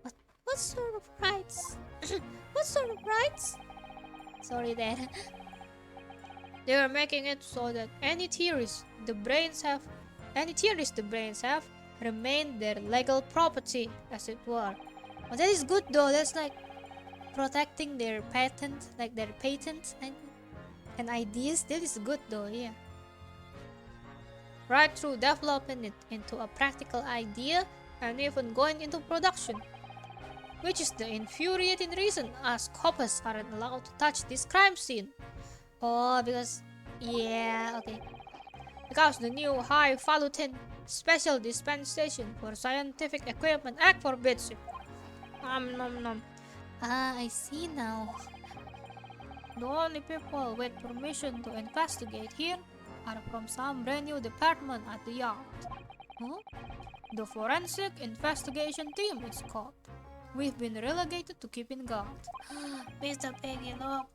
[SPEAKER 1] what what sort of rights? What sort of rights? Sorry, Dad. They are making it so that any theories the brains have, remain their legal property, as it were. Oh, that is good though. That's like protecting their patent, like their patents and ideas. That is good though, yeah. Right through developing it into a practical idea and even going into production. Which is the infuriating reason us coppers aren't allowed to touch this crime scene. Oh, because... yeah, okay. Because the new highfalutin special dispensation for scientific equipment act forbids it. Nom nom nom. Ah, I see now. The only people with permission to investigate here are from some brand new department at the yard. Huh? The Forensic Investigation Team is called. We've been relegated to keeping guard. Mr. Piggy, look.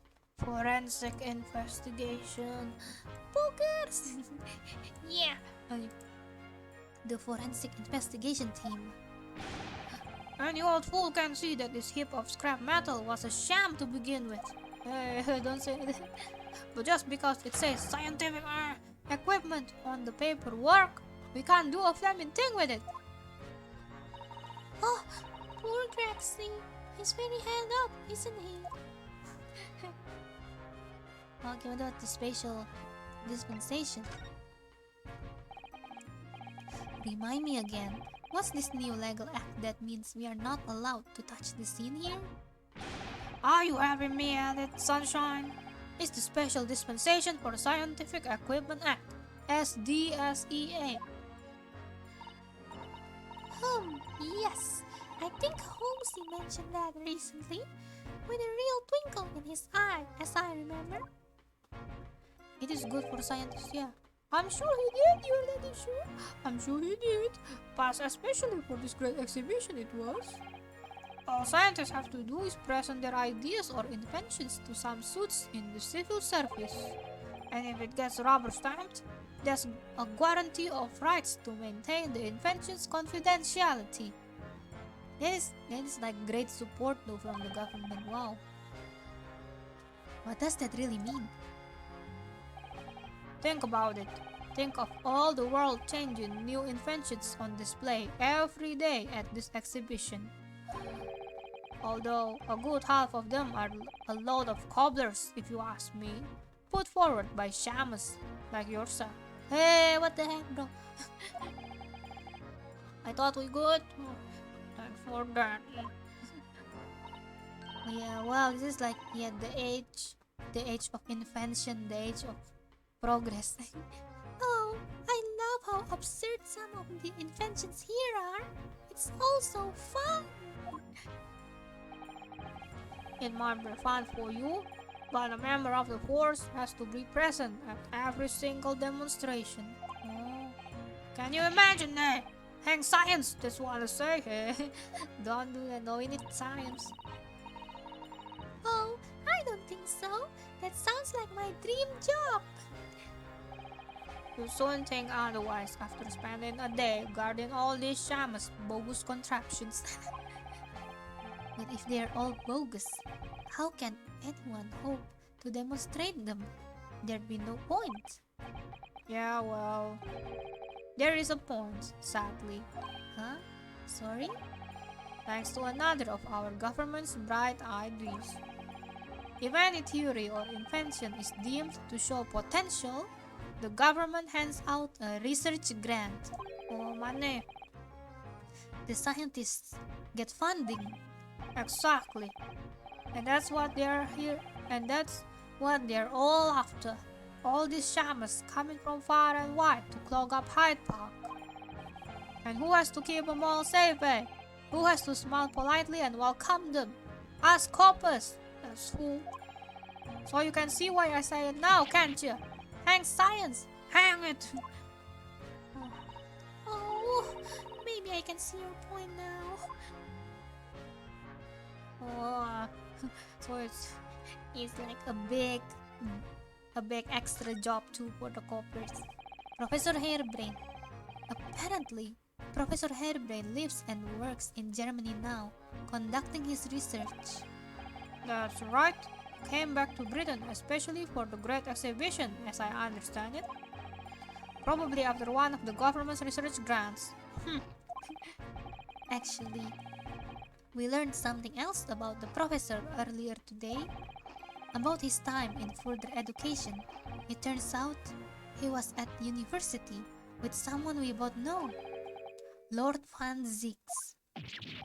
[SPEAKER 1] Forensic Investigation. Boogers! Yeah. The Forensic Investigation Team. Any old fool can see that this heap of scrap metal was a sham to begin with. Hey, don't say that. But just because it says scientific equipment on the paperwork, we can't do a flaming thing with it. Oh, poor Drexen. He's very held up, isn't he? Okay, what about the special dispensation? Remind me again, what's this new legal act that means we are not allowed to touch the scene here? Are you having me at it, sunshine? It's the Special Dispensation for Scientific Equipment Act, SDSEA. Yes. I think Holmesy mentioned that recently, with a real twinkle in his eye, as I remember. It is good for scientists, yeah. I'm sure he did, you're not sure? I'm sure he did, but especially for this great exhibition it was. All scientists have to do is present their ideas or inventions to some suits in the civil service. And if it gets rubber stamped, there's a guarantee of rights to maintain the invention's confidentiality. That is like great support though from the government, wow. What does that really mean? Think about it. Think of all the world-changing new inventions on display every day at this exhibition. Although a good half of them are a load of cobblers, if you ask me, put forward by shamus like yourself. Hey, what the heck, bro? I thought we good. Thanks for that. Yeah, well, this is like the age of invention, the age of progress. Oh, I love how absurd some of the inventions here are. It's all so fun. It might be fun for you, but a member of the force has to be present at every single demonstration. Oh, can you imagine that? Hang science, that's what I say. Don't do that, no, we need science. Oh, I don't think so. That sounds like my dream job. You'll soon think otherwise after spending a day guarding all these shamus bogus contraptions. But if they're all bogus, how can anyone hope to demonstrate them? There'd be no point. Yeah, well, there is a point, sadly. Huh? Sorry? Thanks to another of our government's bright ideas. If any theory or invention is deemed to show potential, the government hands out a research grant. Oh, money. The scientists get funding. Exactly. And that's what they're here, and that's what they're all after. All these shamus coming from far and wide to clog up Hyde Park. And who has to keep them all safe, eh? Who has to smile politely and welcome them? Us coppers. That's who. So you can see why I say it now, can't you? Hang science! Hang it! Oh, maybe I can see your point now. Oh, so it's like a big extra job too for the coppers. Professor Hairbrain. Apparently, Professor Hairbrain lives and works in Germany now, conducting his research. That's right. Came back to Britain especially for the Great Exhibition, as I understand it. Probably after one of the government's research grants. Actually, we learned something else about the professor earlier today. About his time in further education. It turns out he was at university with someone we both know. Lord Van Zix.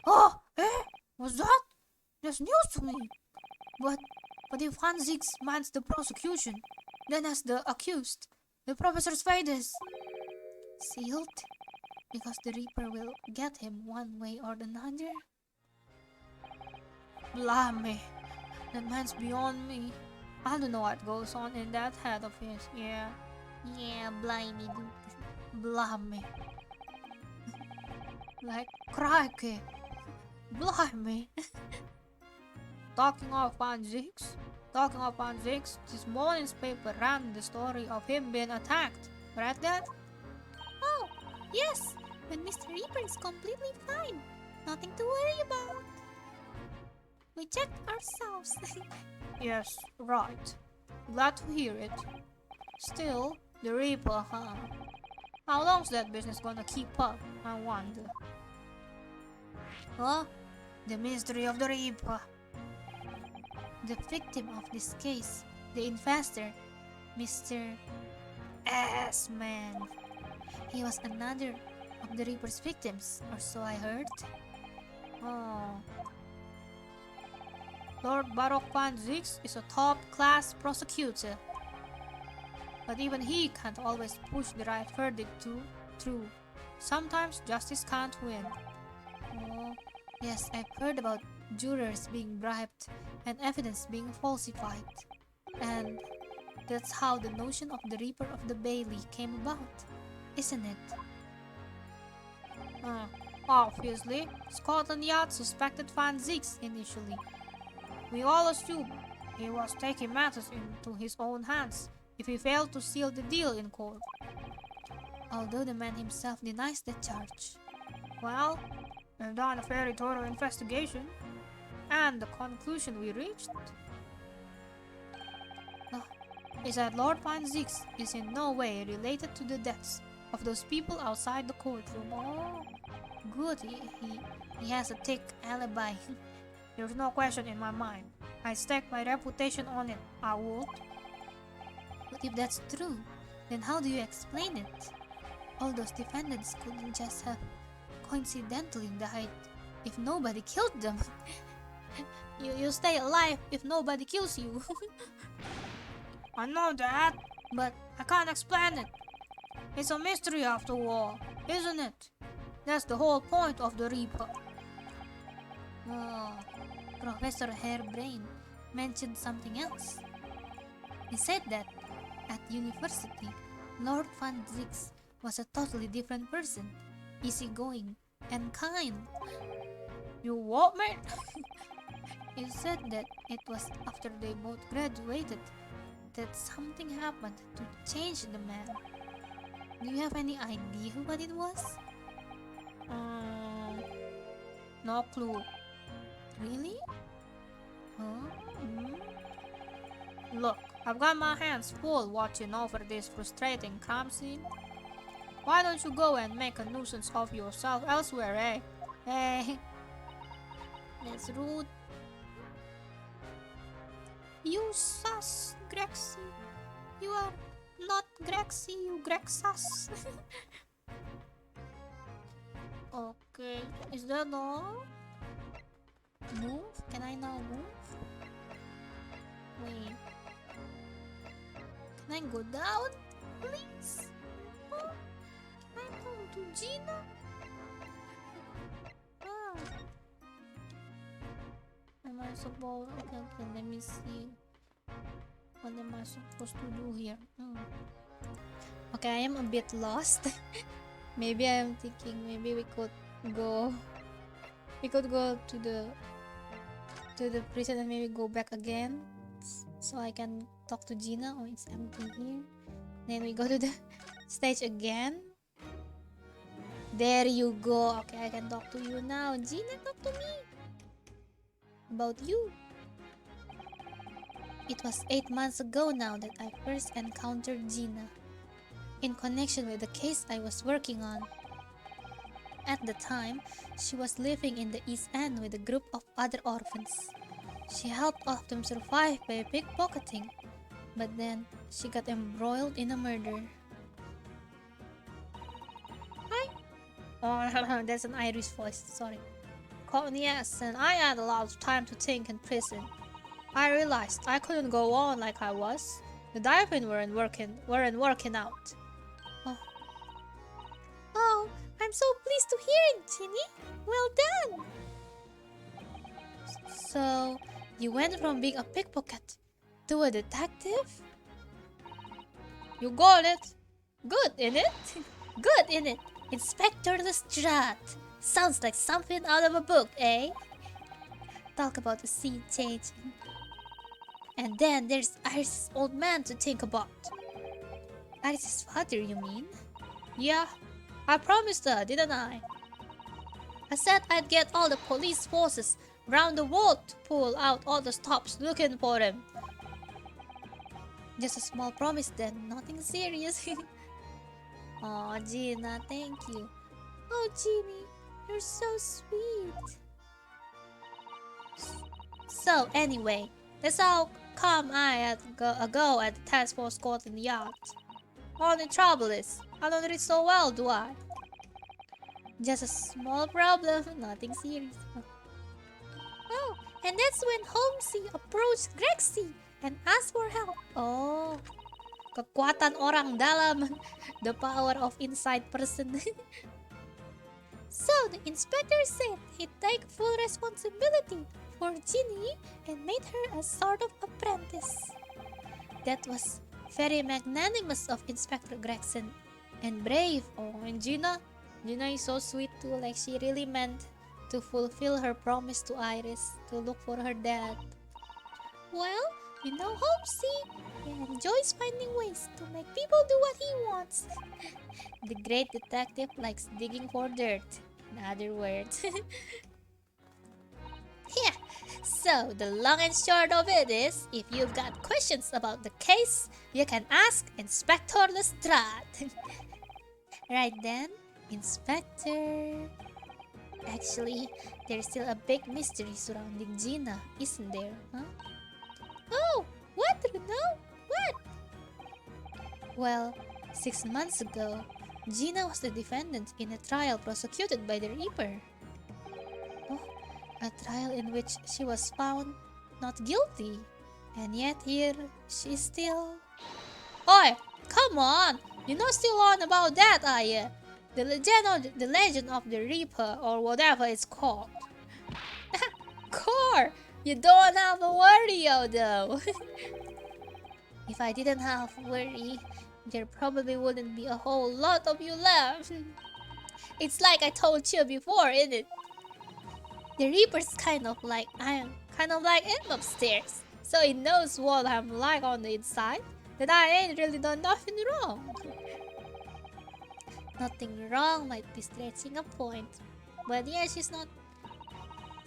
[SPEAKER 1] Oh, what's that? That's news to me. But if Van Zix minds the prosecution, then as the accused, the professor's fate is sealed? Because the Reaper will get him one way or another? Blimey, that man's beyond me. I don't know what goes on in that head of his, yeah. Yeah, blimey, dude. Blimey. Like crikey. Blimey. Talking of Van Zix, this morning's paper ran the story of him being attacked. Read that? Oh, yes, but Mr. Reaper is completely fine. Nothing to worry about. We checked ourselves. Yes, right. Glad to hear it. Still, the Reaper, huh? How long's that business gonna keep up, I wonder? Huh? The mystery of the Reaper. The victim of this case, the investor, Mr. S-Man. He was another of the Reaper's victims, or so I heard. Oh. Lord Baroque Van Zix is a top-class prosecutor. But even he can't always push the right verdict through. Sometimes justice can't win. Oh, yes, I've heard about jurors being bribed and evidence being falsified. And that's how the notion of the Reaper of the Bailey came about, isn't it? Obviously, Scotland Yard suspected Van Zix initially. We all assumed he was taking matters into his own hands if he failed to seal the deal in court. Although the man himself denies the charge. Well, we've done a very thorough investigation, and the conclusion we reached is that Lord Van Zix is in no way related to the deaths of those people outside the courtroom. Oh, good, he has a thick alibi. There's no question in my mind. I stake my reputation on it, I would. But if that's true, then how do you explain it? All those defendants couldn't just have coincidentally died if nobody killed them. You stay alive if nobody kills you. I know that, but I can't explain it. It's a mystery after all, isn't it? That's the whole point of the Reaper. Oh, Professor Hairbrain mentioned something else. He said that at university, Lord Van Zix was a totally different person, easygoing and kind. You what, mate? He said that it was after they both graduated that something happened to change the man. Do you have any idea what it was? No clue. Really? Huh? Look, I've got my hands full watching over this frustrating crime scene. Why don't you go and make a nuisance of yourself elsewhere, eh? Hey, that's rude. You sus, Grexy. You are not Grexy, you Grexas. Okay, is that all? Move? Can I now move? Wait. Can I go down? Please? Oh, can I go to Gina? Ah. Am I supposed... Okay, let me see. What am I supposed to do here? Okay, I am a bit lost. Maybe I am thinking maybe we could go. We could go to the prison and maybe go back again, so I can talk to Gina. Oh, it's empty here. Then we go to the stage again. There you go. Okay, I can talk to you now. Gina, talk to me about you. It was 8 months ago now that I first encountered Gina, in connection with the case I was working on. At the time, she was living in the East End with a group of other orphans. She helped all of them survive by pickpocketing, but then she got embroiled in a murder. Hi. Oh, that's an Irish voice, sorry. Cockney accent. I had a lot of time to think in prison. I realized I couldn't go on like I was. The diving weren't working out. Oh, I'm so pleased to hear it, Ginny. Well done. So, you went from being a pickpocket to a detective? You got it. Good, innit? Good, innit? Inspector Lestrade. Sounds like something out of a book, eh? Talk about a scene change. And then there's Iris' old man to think about. Iris' father, you mean? Yeah, I promised her, didn't I? I said I'd get all the police forces round the world to pull out all the stops looking for him. Just a small promise then, nothing serious. Oh, Gina, thank you. Oh, Ginny, you're so sweet. So, anyway, that's how come I had a go at the task force Scotland Yard. Only trouble is, I don't read so well, do I? Just a small problem, nothing serious. Oh, and that's when Holmesy approached Grexy and asked for help. Oh, kekuatan orang dalam. The power of inside person. So the inspector said he'd take full responsibility for Ginny and made her a sort of apprentice. That was very magnanimous of Inspector Drexen and brave. Oh, and Gina is so sweet too. Like she really meant to fulfill her promise to Iris to look for her dad. Well, you know Holmesy, he enjoys finding ways to make people do what he wants. The great detective likes digging for dirt, in other words. Yeah, so the long and short of it is, if you've got questions about the case, you can ask Inspector Lestrade. Right then, Inspector... Actually, there's still a big mystery surrounding Gina, isn't there? Huh? Oh, what, Bruno? What? Well, 6 months ago, Gina was the defendant in a trial prosecuted by the Reaper. Oh, a trial in which she was found not guilty, and yet here she is still... Oi, come on! You're not still on about that, are you? The legend of the Reaper, or whatever it's called. Core! You don't have a worry, though. If I didn't have worry, there probably wouldn't be a whole lot of you left. It's like I told you before, isn't it? The Reaper's kind of like him upstairs, so he knows what I'm like on the inside. That I ain't really done nothing wrong. Nothing wrong might be stretching a point, but yeah, she's not.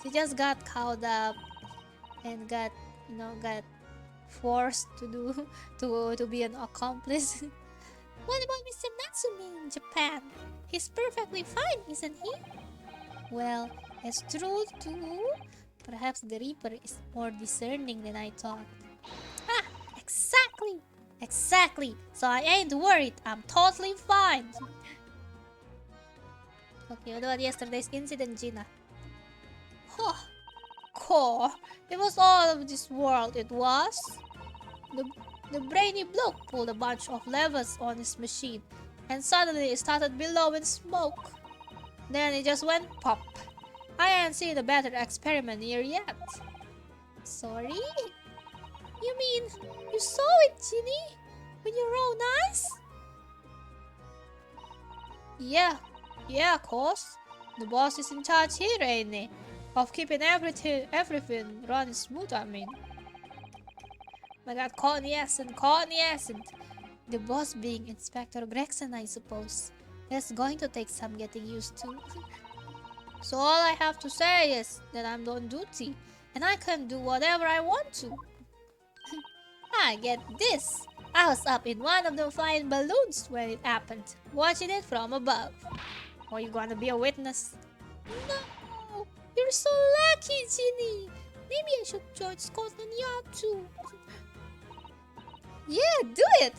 [SPEAKER 1] She just got caught up and got forced to do to be an accomplice. What about Mr. Natsume in Japan? He's perfectly fine, isn't he? Well, that's true too. Perhaps the Reaper is more discerning than I thought. Ah, exactly. So I ain't worried. I'm totally fine. Okay, what about yesterday's incident, Gina? Oh, core. It was all of this world, it was. The brainy bloke pulled a bunch of levers on his machine, and suddenly it started billowing smoke. Then it just went pop. I ain't seen a better experiment here yet. Sorry? You mean you saw it, Ginny? With your own eyes? Yeah, of course. The boss is in charge here, ain't he? Of keeping everything running smooth, I mean. My god, Cockney accent, Cockney accent. The boss being Inspector Drexen, I suppose. That's going to take some getting used to. So all I have to say is that I'm on duty, and I can do whatever I want to. I get this. I was up in one of the flying balloons when it happened, watching it from above. Are you gonna be a witness? No! You're so lucky, Ginny! Maybe I should join Scotland Yard too. Yeah, do it!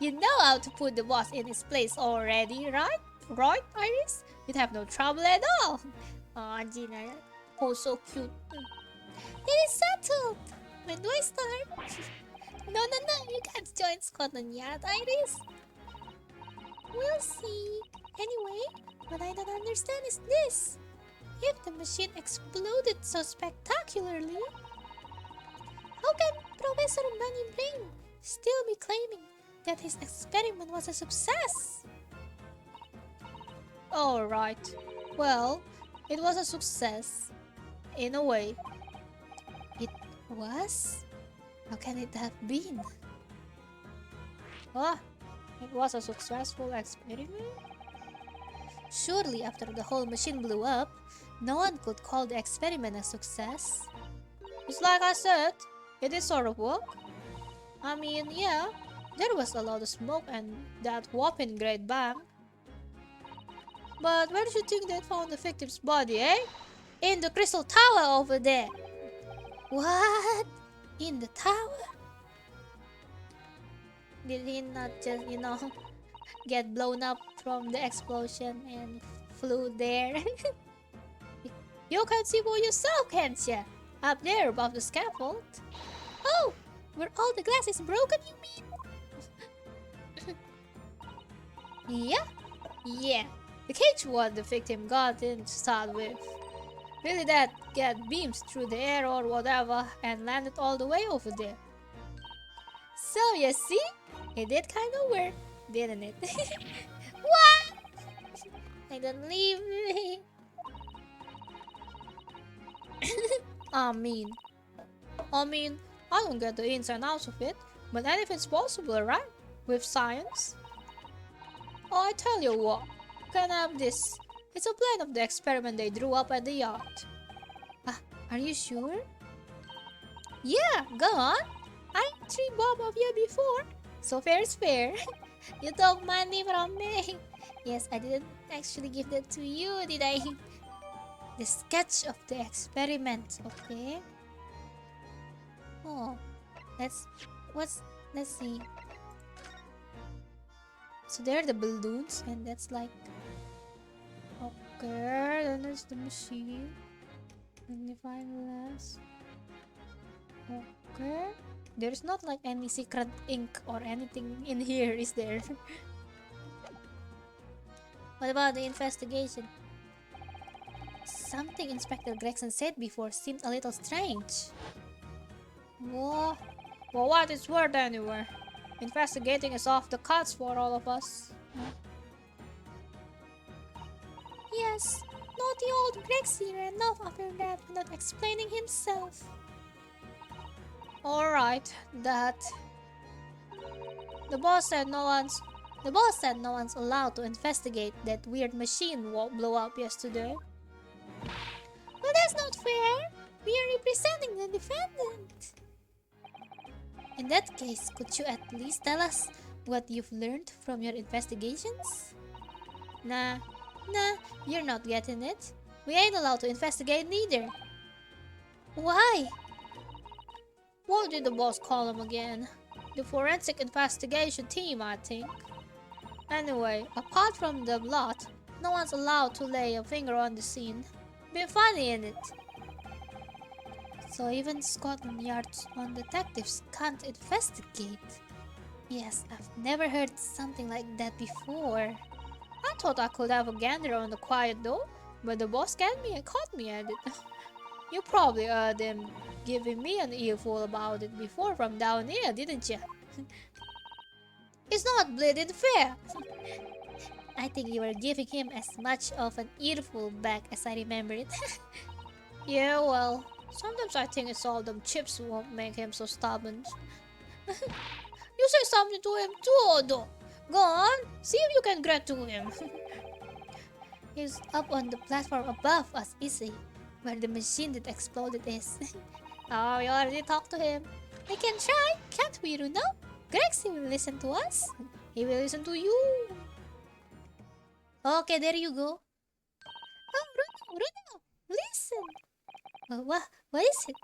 [SPEAKER 1] You know how to put the boss in his place already, right? Right, Iris? You'd have no trouble at all. Aw, Gina. Oh, so cute. It is settled! When do I start? No, you can't join Scotland Yard, Iris. We'll see. Anyway, what I don't understand is this. If the machine exploded so spectacularly, how can Professor Bunnybrain still be claiming that his experiment was a success? Alright, well, it was a success. In a way. It was? How can it have been? Ah, it was a successful experiment? Surely after the whole machine blew up, no one could call the experiment a success. It's like I said, it did sort of work. I mean, yeah, there was a lot of smoke and that whopping great bang. But where do you think they found the victim's body, eh? In the crystal tower over there. What? In the tower? Did he not just, get blown up from the explosion and flew there? You can see for yourself, can't ya? Up there above the scaffold. Oh! Where all the glass is broken, you mean? Yeah. The cage was the victim got in to start with. Really that get beams through the air or whatever and landed all the way over there. So you see, it did kind of work, didn't it? What? I don't leave me. I mean, I don't get the ins and outs of it, but anything's possible, right? With science. Oh, I tell you what, you can have this. It's a plan of the experiment they drew up at the yard. Are you sure? Yeah, go on. I treated both of you before, so fair is fair. You took money from me. Yes, I didn't actually give that to you, did I? The sketch of the experiment, okay? Oh, let's see. So there are the balloons, and that's like, okay, then there's the machine. Magnifying glass. Okay. There's not like any secret ink or anything in here, is there? What about the investigation? Something Inspector Drexen said before seemed a little strange. Whoa. Well, what is word anyway? Investigating is off the cards for all of us. Yes, naughty old Drexy ran off after that without explaining himself. Alright, that. The boss said no one's allowed to investigate that weird machine blew up yesterday. Well, that's not fair. We are representing the defendant. In that case, could you at least tell us what you've learned from your investigations? Nah, you're not getting it. We ain't allowed to investigate neither. Why? What did the boss call them again? The forensic investigation team, I think. Anyway, apart from the blood, no one's allowed to lay a finger on the scene. Be funny in it. So even Scotland Yard's own detectives can't investigate. Yes, I've never heard something like that before. I thought I could have a gander on the quiet though, but the boss caught me at it. You probably heard them giving me an earful about it before from down here, didn't ya? It's not bleeding fair. I think you were giving him as much of an earful back as I remember it. Yeah, well, sometimes I think it's all them chips won't make him so stubborn. You say something to him too, Odo. Go on, see if you can get to him. He's up on the platform above us, is he? Where the machine that exploded is. Oh, we already talked to him. We can try, can't we, Runo? Grexy will listen to us. He will listen to you. Okay, there you go. Oh, Runo, listen. What is it?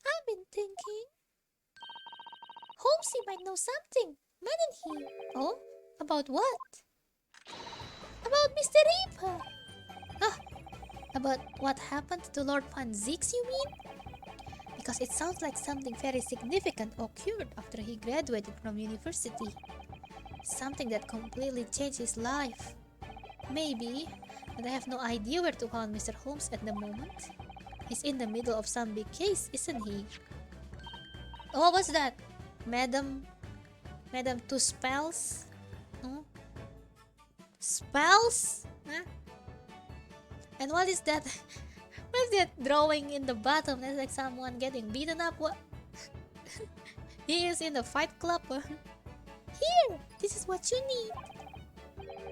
[SPEAKER 1] I've been thinking. Holmesy might know something, mightn't he? Oh, about what? About Mr. Reaper. Ah, about what happened to Lord Panzix, you mean? Because it sounds like something very significant occurred after he graduated from university. Something that completely changed his life. Maybe, but I have no idea where to find Mr. Holmes at the moment. He's in the middle of some big case, isn't he? Oh, what's that? Madam Two Spells? Huh? Spells? Huh? And what is that? What is that drawing in the bottom? That's like someone getting beaten up. What? He is in the fight club. Here, this is what you need.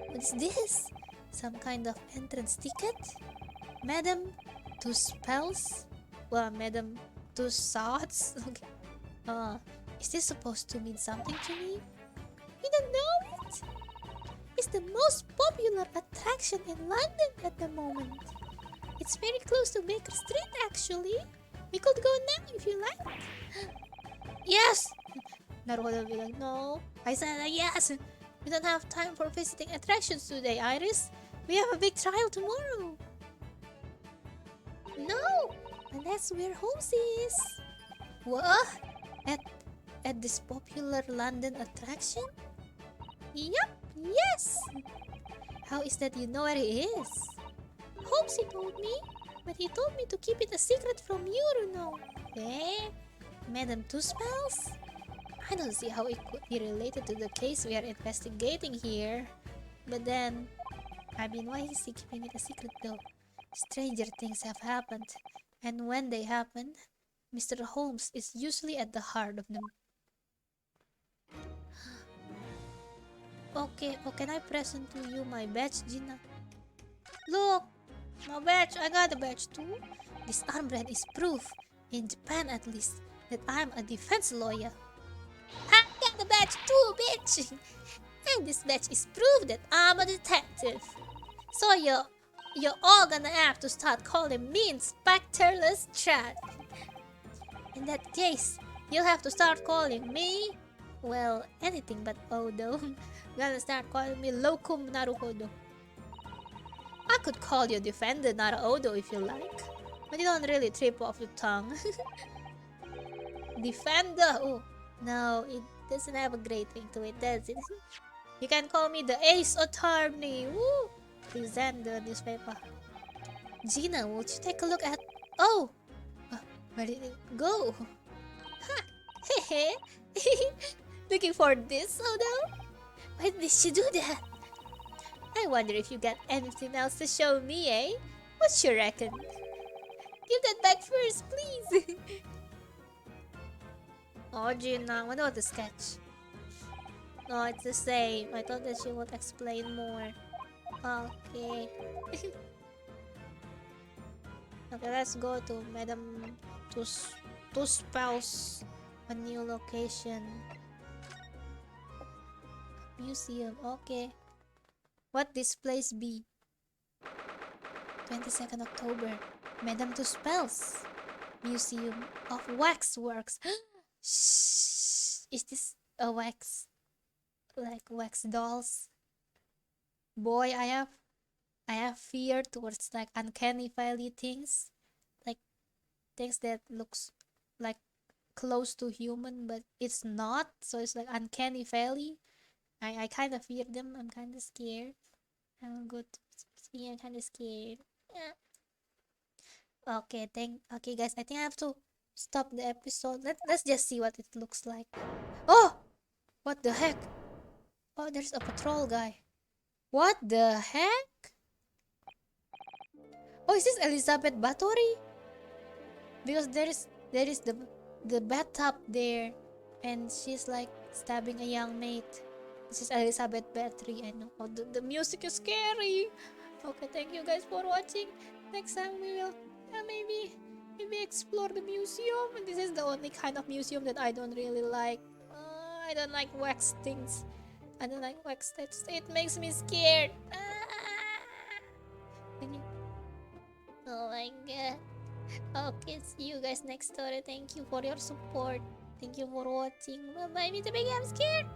[SPEAKER 1] What is this? Some kind of entrance ticket? Madam Two Spells? Well, Madam Two Swords? Okay. Is this supposed to mean something to me? You don't know it? It's the most popular attraction in London at the moment. It's very close to Baker Street, actually. We could go now if you like. Yes! Naruhodo bilang, no. I said yes. We don't have time for visiting attractions today, Iris. We have a big trial tomorrow. No! And that's where Holmes is. What? At this popular London attraction? Yup, yes! How is that you know where he is? Holmesy told me, but he told me to keep it a secret from you, Runo. Eh? Madam Two Spells? I don't see how it could be related to the case we are investigating here. But then, why is he keeping it a secret though? Stranger things have happened, and when they happen, Mr. Holmes is usually at the heart of them. Okay, can I present to you my badge, Gina? Look! My badge! I got a badge too! This armband is proof, in Japan at least, that I'm a defense lawyer. I got a badge too, bitch! And this badge is proof that I'm a detective. So you're all gonna have to start calling me Inspector Lestrade. In that case, you'll have to start calling me, well, anything but Odo. Gonna start calling me Locum Naruhodo. I could call you Defender Naruhodo if you like, but you don't really trip off the tongue. Defender? Oh, no, it doesn't have a great ring to it, does it? You can call me the Ace Attorney. Woo! Present the newspaper. Gina, would you take a look at... Oh! Where did it go? Ha! Hehe! Looking for this, Odo? Why did she do that? I wonder if you got anything else to show me, eh? What you reckon? Give that back first, please! Oh, Gina, what about the sketch? No, it's the same. I thought that she would explain more. Okay. Okay, let's go to Madam Two Spells. A new location. Museum, okay. What this place be? 22nd October. Madam Two Spells. Museum of Waxworks. Shh. Is this a wax? Like wax dolls? Boy, I have fear towards like uncanny valley things. Like things that looks like close to human but it's not. So it's like uncanny valley. I kind of fear them. I'm kind of scared. I'm good. I'm kind of scared. Yeah. Okay guys, I think I have to stop the episode. Let's just see what it looks like. Oh! What the heck? Oh, there's a patrol guy. What the heck? Oh, is this Elizabeth Bathory? Because there is the bathtub there, and she's like stabbing a young mate. This is Elizabeth Bathory. I know. Oh, the music is scary. Okay, thank you guys for watching. Next time we will maybe explore the museum. And this is the only kind of museum that I don't really like. I don't like wax things. I don't like wax things. It makes me scared. Can you- Oh my god. Okay, see you guys next story. Thank you for your support. Thank you for watching. Bye bye, Mr. Piggy. I'm scared.